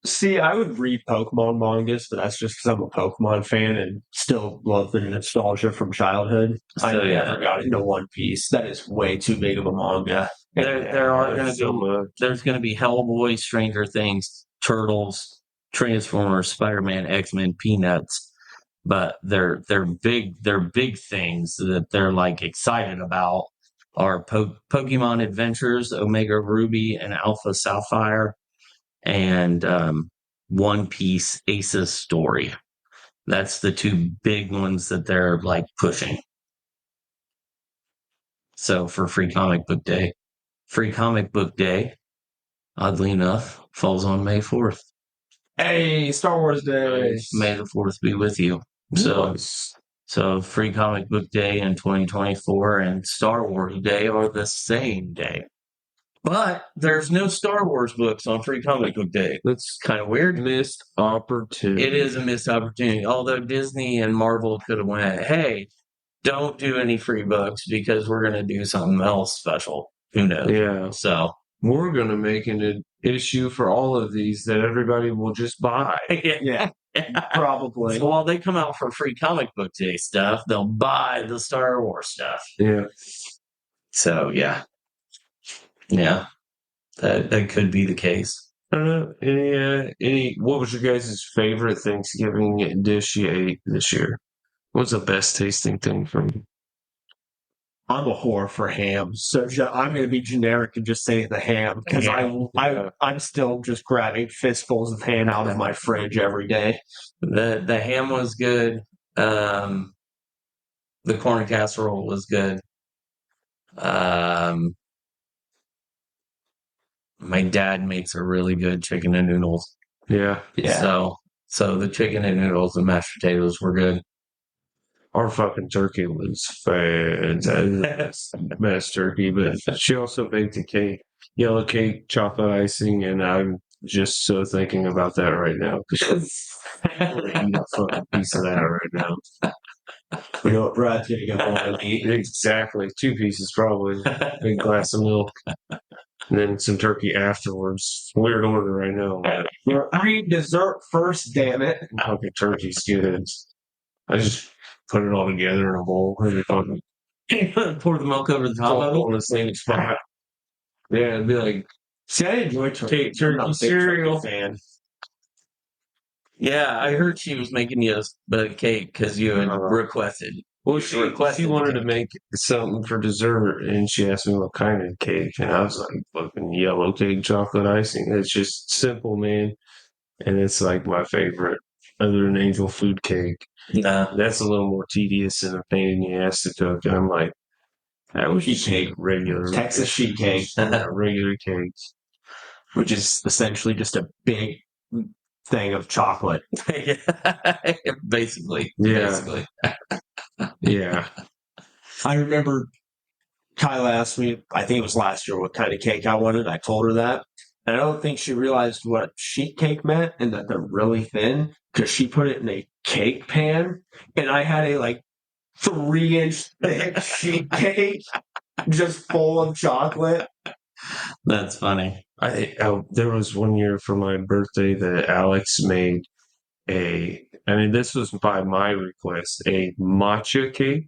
See, I would read Pokemon mangas, but that's just because I'm a Pokemon fan and still love the nostalgia from childhood. So, I never got into One Piece. That is way too big of a manga. There's going to be Hellboy, Stranger Things, Turtles, Transformers, Spider-Man, X-Men, Peanuts. But they're big things that they're like excited about are Pokemon Adventures, Omega Ruby and Alpha Sapphire, and One Piece Ace's Story. That's the two big ones that they're like pushing. So for Free Comic Book Day, oddly enough, falls on May 4th. Hey, Star Wars Day. May the 4th be with you. So So Free Comic Book Day in 2024 and Star Wars Day are the same day. But there's no Star Wars books on Free Comic Book Day. That's Kind of weird. missed opportunity. It is a missed opportunity. Although Disney and Marvel could have went, hey, don't do any free books because we're going to do something else special. Who knows? Yeah. So We're going to make an issue for all of these that everybody will just buy. Yeah, probably. So while they come out for Free Comic Book Day stuff, they'll buy the Star Wars stuff. Yeah. So yeah, that could be the case. I don't know. What was your guys' favorite Thanksgiving dish you ate this year? What's the best tasting thing from you? I'm a whore for ham, so I'm going to be generic and just say the ham because I'm still just grabbing fistfuls of ham out of my fridge every day. The ham was good. The corn casserole was good. My dad makes a really good chicken and noodles. Yeah. So the chicken and noodles and mashed potatoes were good. Our fucking turkey was fantastic. Best turkey, but she also baked a cake. Yellow cake, chocolate icing, and I'm just so thinking about that right now. I'm gonna eat a fucking piece of that right now. You know what Brad's going to go home and eat? Exactly. 2 pieces, probably. Big glass of milk. And then some turkey afterwards. Weird order right now. We're eating dessert first, damn it. Fucking turkey's good. I just put it all together in a bowl. And fucking Pour the milk over the top of it. on the same spot. Yeah, it'd be like, See, I enjoy turkey. Turkey I'm not a big cereal. turkey fan. Yeah, I heard she was making you a cake because you had requested. well, She she requested wanted the to make something for dessert, and she asked me what kind of cake, and I was like, fucking yellow cake, chocolate icing. It's just simple, man, and it's like my favorite, other than angel food cake. Nah, That's a little more tedious and a pain in the ass to cook, and I'm like, I would Sheet just cake. make regular Texas sheet cake, regular cake. which is essentially just a big thing of chocolate. basically. Yeah. Basically. Yeah. I remember Kyla asked me, I think it was last year, what kind of cake I wanted. I told her that. And I don't think she realized what sheet cake meant and that they're really thin because she put it in a cake pan. And I had a like 3-inch thick sheet cake just full of chocolate. That's funny. There was one year for my birthday that Alex made this was by my request, a matcha cake,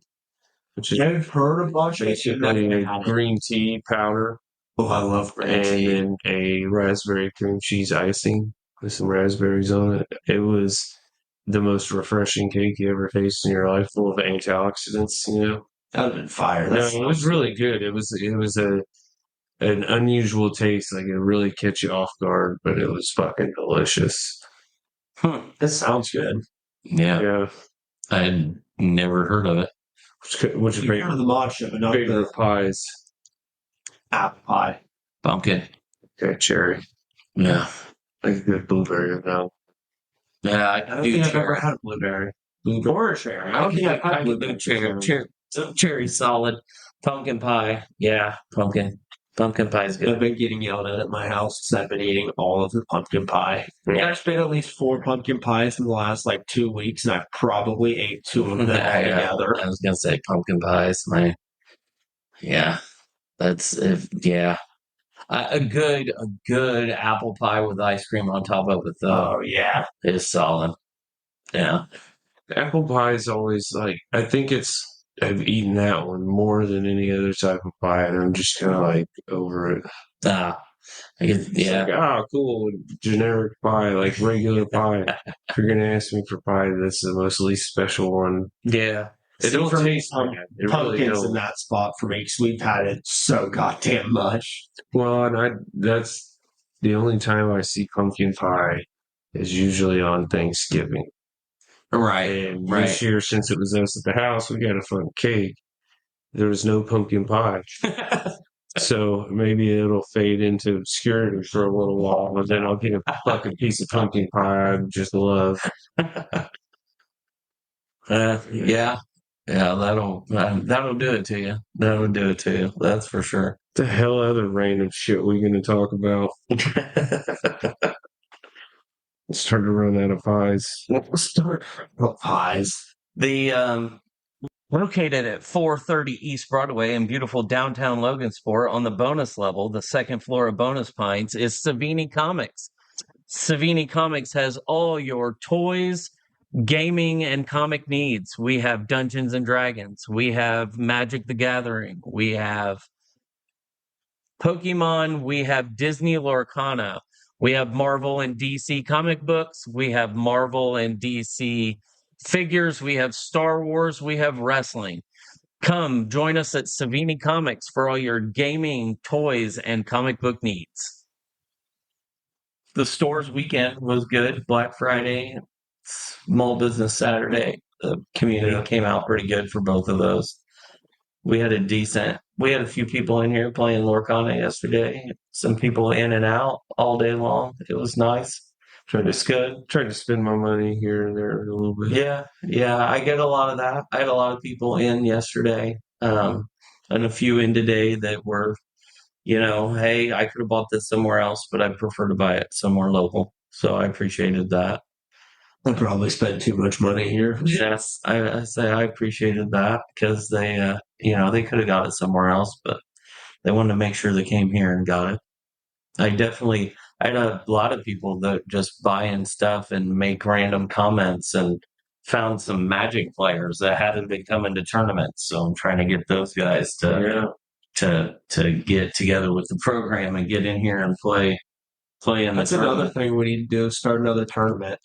which is I've heard of matcha. basically a green tea powder Oh, I love green and tea. then a raspberry cream cheese icing with some raspberries on it. It was the most refreshing cake you ever tasted in your life, full of antioxidants, you know. That would have been fire. No, it was really good. It was an unusual taste, like it really catch you off guard, but it was fucking delicious. This sounds good. Yeah. Yeah. I had never heard of it. What's your You've heard of the matcha, but not favorite the pies? apple pie. Pumpkin. Okay, cherry. Yeah. Like a good blueberry now. Yeah, I don't think I've ever had a blueberry. Or a cherry. I don't think I've had I could do blueberry. cherry solid. Pumpkin pie. Yeah, pumpkin. Pumpkin pie is I've good. been getting yelled at my house because I've been eating all of the pumpkin pie. Yeah. I've been at least 4 pumpkin pies in the last 2 weeks, and I've probably ate 2 of them altogether. I was gonna say pumpkin pies. Yeah, a good apple pie with ice cream on top of it though Oh yeah, is solid. Yeah, Apple pie is always like, I've eaten that one more than any other type of pie, and I'm just kind of like over it. I guess, yeah. Like, cool, generic pie, like regular pie. If you're gonna ask me for pie, that's the most least special one. Yeah. It See, don't for me, taste bad. It really pumpkins don't. in that spot for me because we've had it so goddamn much. Well, and that's the only time I see pumpkin pie is usually on Thanksgiving. Right. And Right. this year, since it was us at the house, we got a fun cake. There was no pumpkin pie. So maybe it'll fade into obscurity for a little while, but then I'll get a fucking piece of pumpkin pie I just love. Yeah. That'll do it to you. That'll do it to you. That's for sure. The hell other random shit we going to talk about? Started to run out of pies. Pies. The located at 430 East Broadway in beautiful downtown Logansport on the bonus level, the second floor of Bonus Pines, is Savini Comics. Savini Comics has all your toys, gaming, and comic needs. We have Dungeons and Dragons. We have Magic the Gathering. We have Pokemon. We have Disney Lorcana. We have Marvel and DC comic books. We have Marvel and DC figures. We have Star Wars. We have wrestling. Come join us at Savini Comics for all your gaming, toys, and comic book needs. The store's weekend was good. Black Friday, Small Business Saturday. The community came out pretty good for both of those. We had a few people in here playing Lorcana yesterday. Some people in and out all day long. It was nice. It's good. Tried to spend my money here and there a little bit. Yeah, I get a lot of that. I had a lot of people in yesterday, and a few in today that were, hey, I could have bought this somewhere else, but I prefer to buy it somewhere local. So I appreciated that. I probably spent too much money here. Yes, I say I appreciated that because they, they could have got it somewhere else, but they wanted to make sure they came here and got it. I had a lot of people that just buy in stuff and make random comments, and found some Magic players that hadn't been coming to tournaments. So I'm trying to get those guys to get together with the program and get in here and play in That's the another tournament. thing we need to do, start another tournament.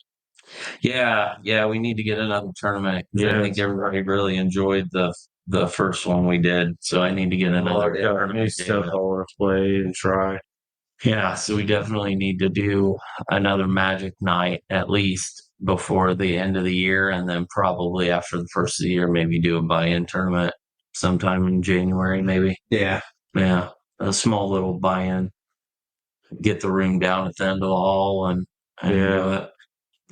Yeah, we need to get another tournament. Yeah. I think everybody really enjoyed the first one we did, so I need to get another New tournament. stuff I want to play and try. Yeah, so we definitely need to do another Magic night at least before the end of the year, and then probably after the first of the year, maybe do a buy-in tournament sometime in January, maybe. Yeah. Yeah, a small little buy-in. Get the room down at the end of the hall and do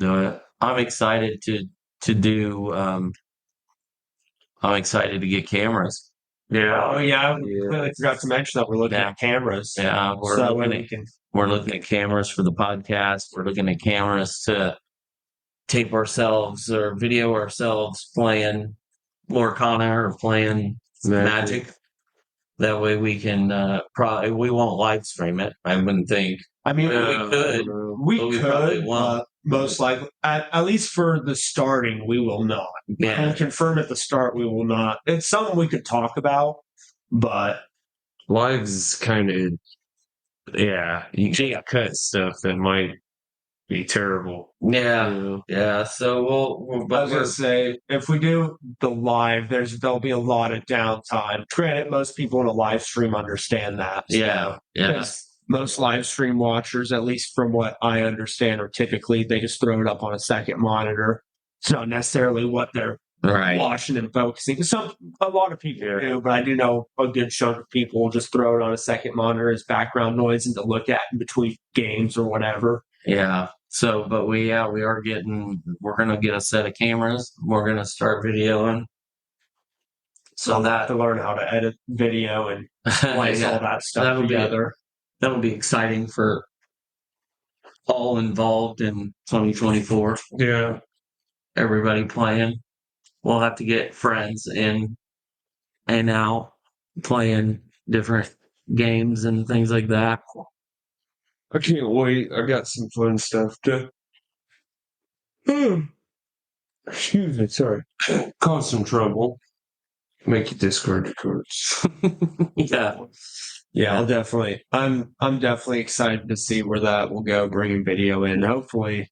it. I'm excited to do. I'm excited to get cameras. Yeah. Oh yeah, I completely forgot to mention that we're looking at cameras. Yeah, we're looking at cameras for the podcast. We're looking at cameras to tape ourselves or video ourselves playing Lorcana or playing Magic. That way we can we won't live stream it. I wouldn't think. I mean, we we probably could, won't. most likely, at least for the starting, we will not. Yeah. And confirm at the start, we will not. It's something we could talk about, but lives is kind of, you can't cut stuff that might be terrible. Yeah. So I was gonna say, if we do the live, there'll be a lot of downtime. Granted, most people in a live stream understand that. Yeah. Because most live stream watchers, at least from what I understand, are typically they just throw it up on a second monitor. It's not necessarily what they're watching and focusing. A lot of people do, but I do know a good chunk of people will just throw it on a second monitor as background noise and to look at in between games or whatever. Yeah. So, but we're going to get a set of cameras. We're going to start videoing. So to learn how to edit video and splice all that stuff together. That'll be exciting for all involved in 2024. Yeah. Everybody playing. We'll have to get friends in and out playing different games and things like that. I can't wait. I got some fun stuff to. Excuse me, sorry. Cause some trouble. Make you discard your cards. Yeah, I'm definitely excited to see where that will go, bringing video in. Hopefully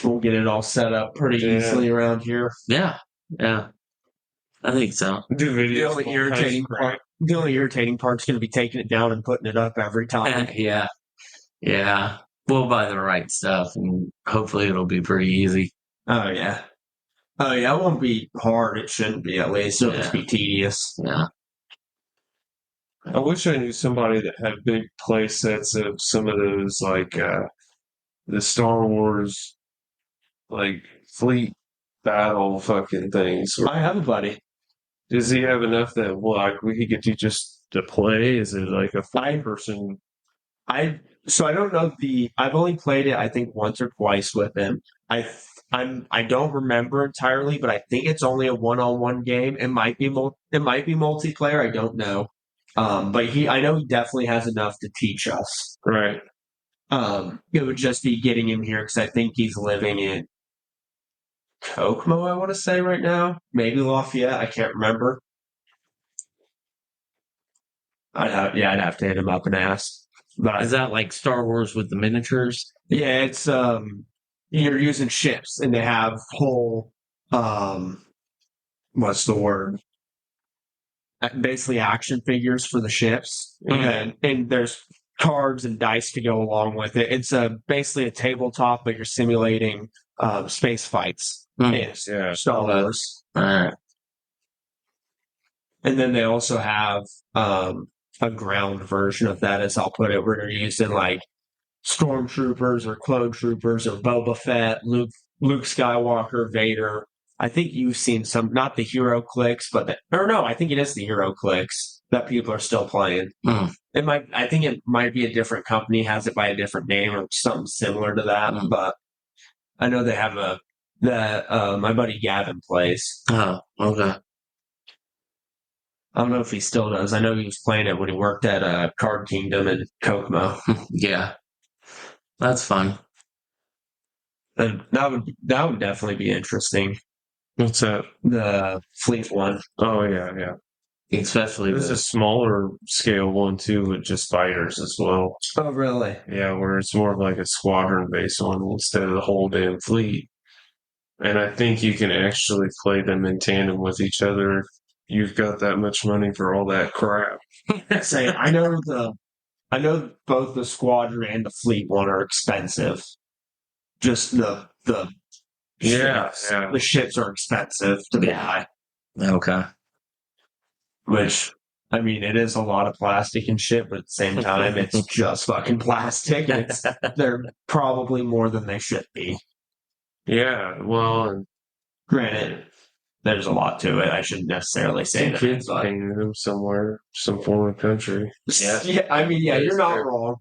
we'll get it all set up pretty easily around here. Yeah. I think so. Do videos. The only irritating part's going to be taking it down and putting it up every time. Yeah. We'll buy the right stuff and hopefully it'll be pretty easy. Oh yeah. It won't be hard. It shouldn't be, at least. It'll just be tedious. Yeah. I wish I knew somebody that had big play sets of some of those, like the Star Wars, like fleet battle fucking things. I have a buddy. Does he have enough that we could get you just to play? Is it like a 5-person? So I don't know I've only played it I think once or twice with him. I don't remember entirely, but I think it's only a one-on-one game. It might be multiplayer. I don't know. But I know he definitely has enough to teach us. Right. It would just be getting him here because I think he's living in Kokomo, I want to say right now. Maybe Lafayette. I can't remember. I'd have to hit him up and ask. But Is that like Star Wars with the miniatures? yeah, it's you're using ships and they have whole what's the word? Basically action figures for the ships. And there's cards and dice to go along with it. It's basically a tabletop, but you're simulating space fights. Yes, yeah. Star Wars. Alright. And then they also have a ground version of that, as I'll put it, where you're using like stormtroopers or clone troopers or Boba Fett, Luke Skywalker, Vader. I think you've seen some, not the hero clicks, but I think it is the hero clicks that people are still playing. I think it might be a different company, has it by a different name or something similar to that. But I know they have my buddy Gavin plays. Oh, okay. I don't know if he still does. I know he was playing it when he worked at Card Kingdom in Kokomo. Yeah. That's fun. And that would definitely be interesting. What's that? The fleet one. Oh yeah. Especially There's a smaller scale one too with just fighters as well. Oh really? Yeah, where it's more of like a squadron based one instead of the whole damn fleet. And I think you can actually play them in tandem with each other. You've got that much money for all that crap. Say I know both the squadron and the fleet one are expensive. Just the ships. Yeah. The ships are expensive to buy. Okay. Which I mean, it is a lot of plastic and shit, but at the same time, it's just fucking plastic. They're probably more than they should be. Yeah, well, Granted, there's a lot to it. I shouldn't necessarily say that. kids painted them somewhere, some foreign country. Yeah, I mean, yeah, you're not wrong.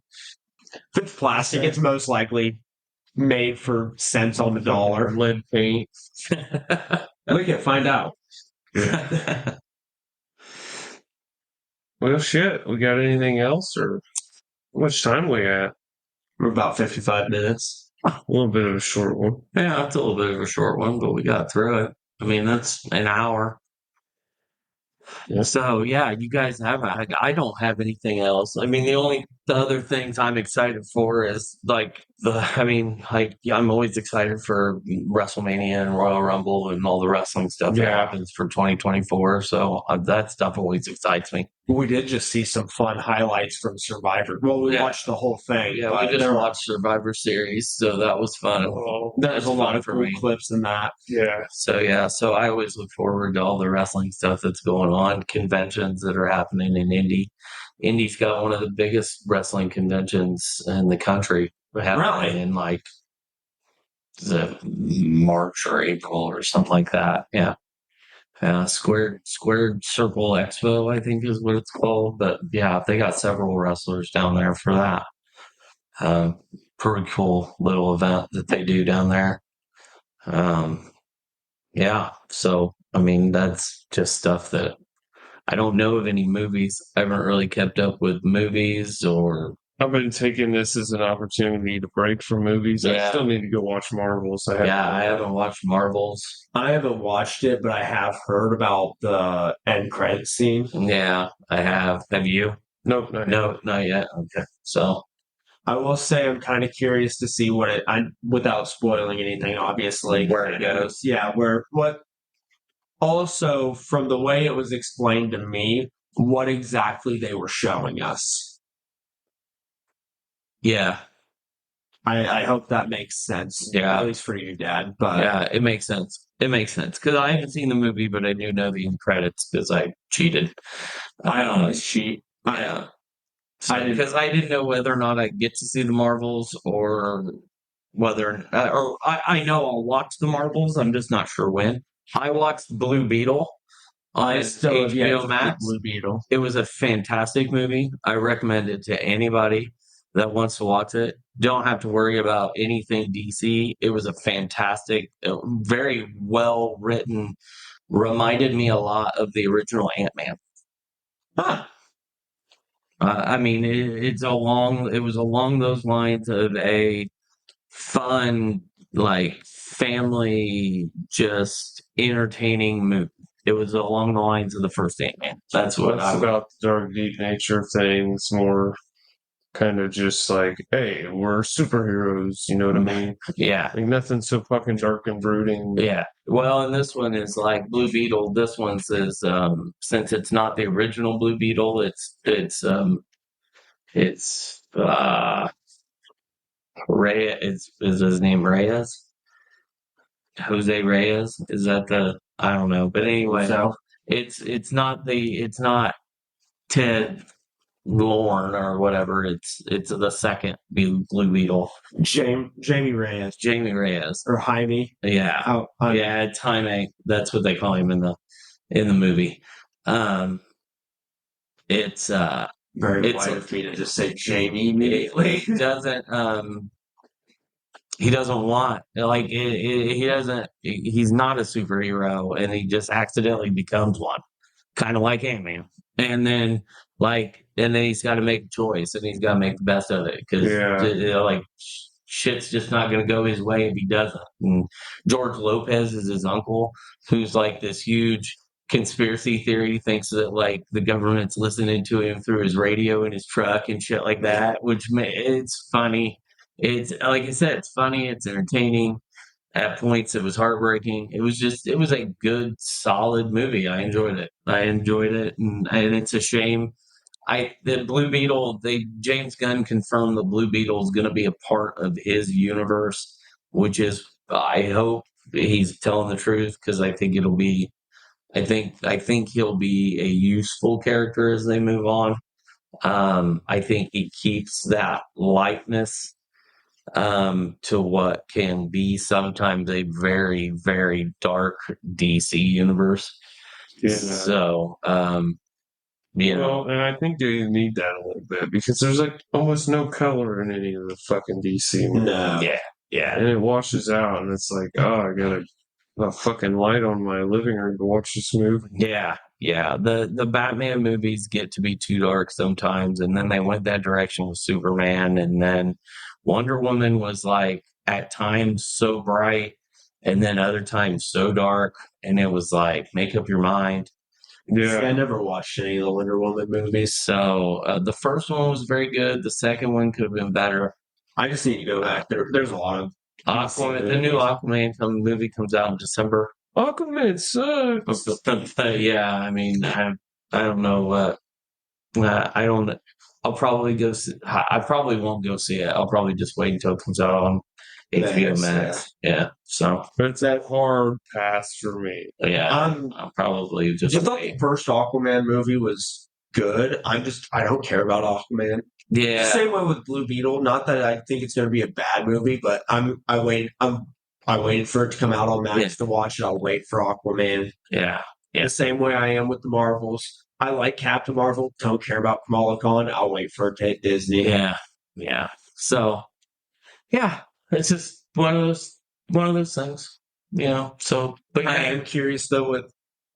If it's plastic, it's most likely made for cents on the dollar. Lead paint. We can find out. Well, shit. We got anything else, or how much time we at? We're about 55 minutes. A little bit of a short one. Yeah, that's a little bit of a short one, but we got through it. I mean, that's an hour. Yeah. So yeah, you guys have. I don't have anything else. I mean, the other things I'm excited for is I'm always excited for WrestleMania and Royal Rumble and all the wrestling stuff that happens for 2024. So that stuff always excites me. We did just see some fun highlights from Survivor. Well, we watched the whole thing. Yeah, we just watched Survivor Series, so that was fun. There's a lot of cool clips in that. Yeah. So I always look forward to all the wrestling stuff that's going on, conventions that are happening in Indy. Indy's got one of the biggest wrestling conventions in the country. Happening in like the March or April or something like that. Yeah. Squared Circle Expo, I think is what it's called. But yeah, they got several wrestlers down there for that. Pretty cool little event that they do down there. Yeah. So, I mean, that's just stuff that I don't know of any movies. I haven't really kept up with movies or. I've been taking this as an opportunity to break from movies. Yeah. I still need to go watch Marvels. I haven't watched Marvels. I haven't watched it, but I have heard about the end credit scene. Yeah, I have. Have you? Nope. Not yet. Okay. So I will say I'm kind of curious to see without spoiling anything, obviously. Where it goes. Yeah, also, from the way it was explained to me, what exactly they were showing us. Yeah. I hope that makes sense. Yeah. At least for you, Dad. But yeah, it makes sense. It makes sense. Because I haven't seen the movie, but I do know the end credits because I cheated. I always cheat. Yeah. Because I didn't know whether or not I get to see the Marvels or whether I know I'll watch the Marvels. I'm just not sure when. I watched Blue Beetle on I still have yet to HBO see Max. Blue Beetle. It was a fantastic movie. I recommend it to anybody that wants to watch it. Don't have to worry about anything DC. It was a fantastic, very well written. Reminded me a lot of the original Ant-Man. Huh. I mean, it was along those lines of a fun, like family, just entertaining movie. It was along the lines of the first Ant-Man. That's what Less I would. about the dark, deep nature of things, more kind of just like, hey, we're superheroes. You know what I mean? Yeah, Like nothing so fucking dark and brooding. yeah. Well, and this one is like Blue Beetle. This one's is since it's not the original Blue Beetle, it's Reyes. Is his name Reyes? Jose Reyes? Is that the? I don't know, but anyway, So it's not Ted Lorne or whatever. It's the second Blue Beetle, Jamie Reyes Jamie Reyes. or Jaime. Yeah, Oh, yeah, it's Jaime. That's what they call him in the movie. Um, it's very it's white of me to just say Jamie immediately. he doesn't want like he doesn't he's not a superhero and he just accidentally becomes one, kind of like Ant-Man. And then he's got to make a choice and he's got to make the best of it because Yeah. like shit's just not going to go his way if he doesn't. And George Lopez is his uncle, who's like this huge conspiracy theory, thinks that like the government's listening to him through his radio in his truck and shit like that, which it's funny. It's like I said, it's funny, it's entertaining. At points, it was heartbreaking. It was a good, solid movie. I enjoyed it. And it's a shame. The Blue Beetle, James Gunn confirmed the Blue Beetle is going to be a part of his universe, which is, I hope he's telling the truth because I think it'll be, I think he'll be a useful character as they move on. I think he keeps that lightness to what can be sometimes a very, very dark DC universe. Yeah. So, you know, Well, and I think they need that a little bit because there's like almost no color in any of the fucking DC movies. No. yeah, And it washes out, and it's like, oh, I got a fucking light on my living room to watch this movie. yeah. The Batman movies get to be too dark sometimes, and then they went that direction with Superman, and then Wonder Woman was like at times so bright, and then other times so dark, and it was like make up your mind. See, I Yeah. never watched any of the Wonder Woman movies. So the first one was very good. The second one could have been better. I just need to go back. There's a lot of Aquaman, the new Aquaman movie comes out in December. Aquaman sucks. Yeah, I mean, I don't know what. I don't. I'll probably go. I probably won't go see it. I'll probably just wait until it comes out on HBO Max. Yeah. So It's a hard pass for me. yeah, I'm I'll probably I just thought the wait. first Aquaman movie was good. I don't care about Aquaman. Yeah. Same way with Blue Beetle. Not that I think it's going to be a bad movie, but I waited for it to come out on Max to watch it. I'll wait for Aquaman. Yeah. Yeah. The same way I am with the Marvels. I like Captain Marvel. Don't care about Kamala Khan. I'll wait for it to hit Disney. Yeah. Yeah. So yeah, it's just one of those things, you know. So, but I am curious though with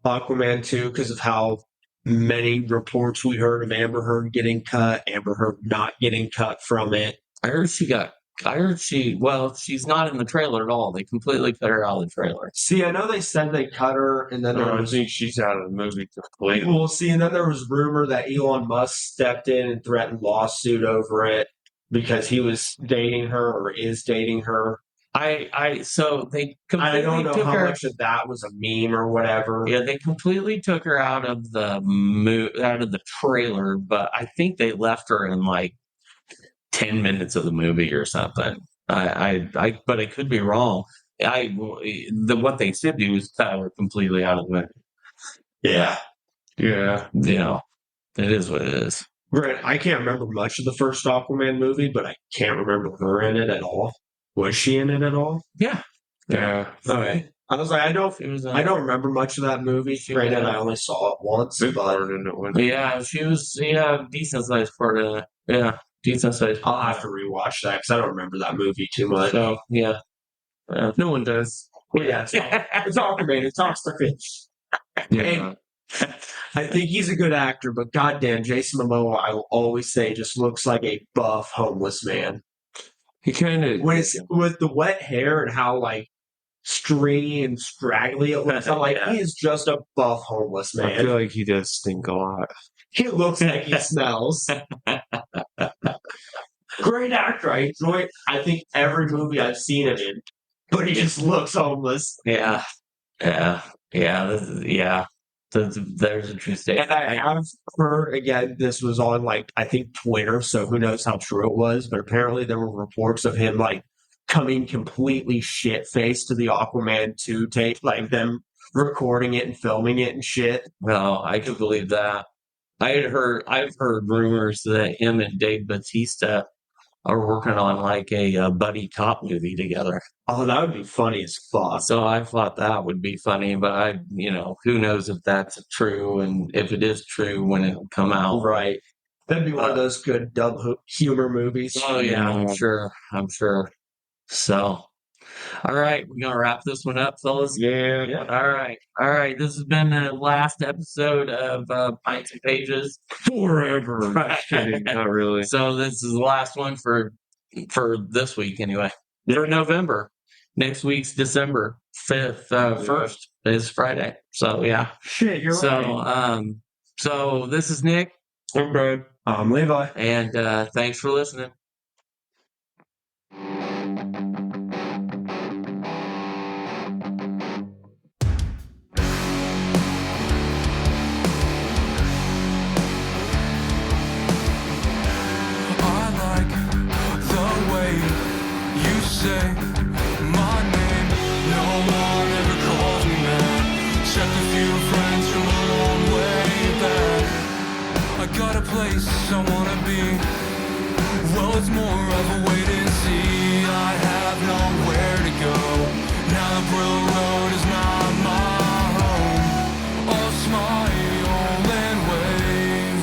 Aquaman 2 because of how many reports we heard of Amber Heard getting cut, Amber Heard not getting cut from it. I heard well, she's not in the trailer at all. They completely cut her out of the trailer. See, I know they said they cut her, and then there I was think she's out of the movie completely. well, see, and then there was rumor that Elon Musk stepped in and threatened lawsuit over it because he was dating her or is dating her. So they I don't completely know took how her. much of that was a meme or whatever. Yeah, they completely took her out of the out of the trailer, but I think they left her in like 10 minutes of the movie or something. But I could be wrong. What they should do is cut her completely out of the movie. Yeah. Yeah. You know, it is what it is. Grant, I can't remember much of the first Aquaman movie, but I can't remember her in it at all. Was she in it at all? Yeah. Yeah. Okay. I was like, I don't remember much of that movie. Granted, I only saw it once, Big but part in it. Wasn't it? Yeah, she was decent sized part in it. Yeah, decent sized. I'll have to rewatch that because I don't remember that movie too much. So yeah, no one does. Well, yeah, it's Aquaman. It talks to fish. Yeah. I think he's a good actor, but goddamn, Jason Momoa, I will always say, just looks like a buff homeless man. He kind of. With the wet hair and how like stringy and straggly it looks, I'm like, Yeah. he is just a buff homeless I feel man. like he does stink a lot. He looks like he smells. Great actor. I think every movie I've seen him in, but he just looks homeless. Yeah, yeah. There's a true And statement. I have heard, again, this was on like I think Twitter, so who knows how true it was, but apparently there were reports of him like coming completely shit faced to the Aquaman 2 tape, like them recording it and filming it and shit. Well, I could believe that. I've heard rumors that him and Dave Bautista are working on like a buddy cop movie together. Oh, that would be funny as fuck. So I thought that would be funny, but who knows if that's true, and if it is true, when it'll come out. Right. That'd be one of those good dumb humor movies. Oh yeah, I'm sure. So, all right, we're gonna wrap this one up, fellas. Yeah. All right. This has been the last episode of Pints and Pages forever. Kidding, not really. So this is the last one for this week, anyway. For November. Next week's December 5th, 1st is Friday. So yeah. Shit, you're right. So this is Nick. I'm Brad. I'm Levi. And thanks for listening. I like the way you say my name. No one ever calls me that, except a few friends from a long way back. I got a place I wanna be. Well, it's more of a wait and see. I have nowhere to go. Now the Brill Road is not my home. I'll smile and wave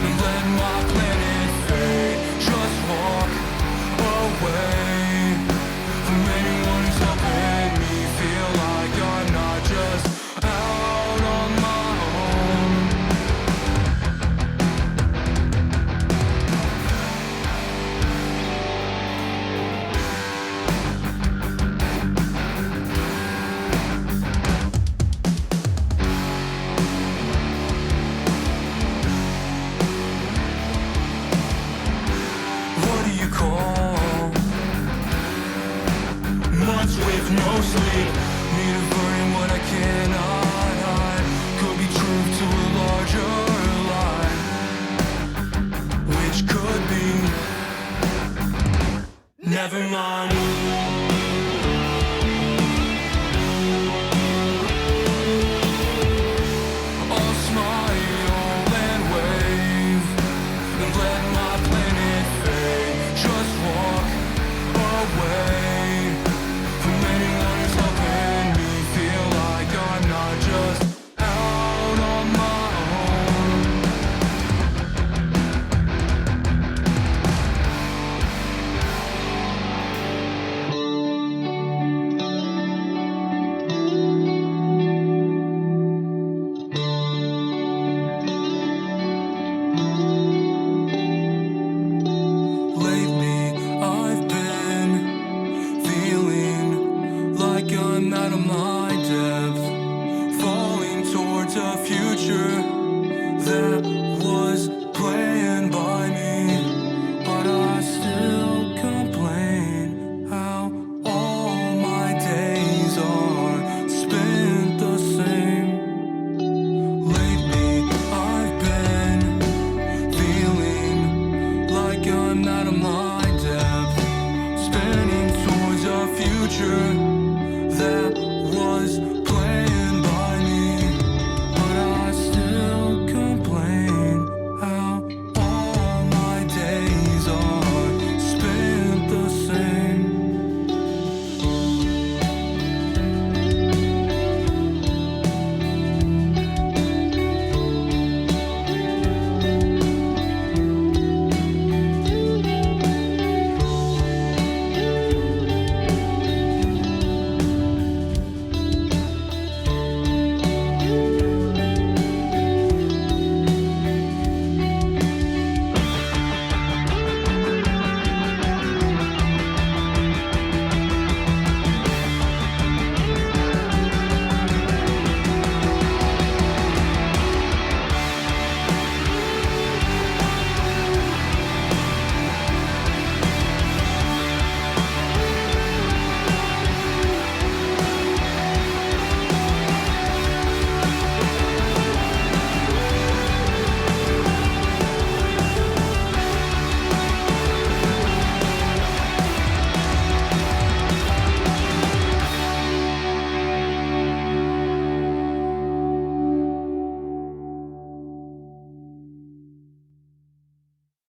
and let my planet fade. Just walk away from anyone who's helping me feel like I'm not just out on my own. What do you call months with no sleep? Need a burden what I cannot hide. Could be truth to a larger lie, which could be never mind. I'll smile and wave and let my planet fade. Just walk away from anyone who's helping me feel like I'm not just out on my own. Lately, I've been feeling like I'm out of my depth, falling towards a future that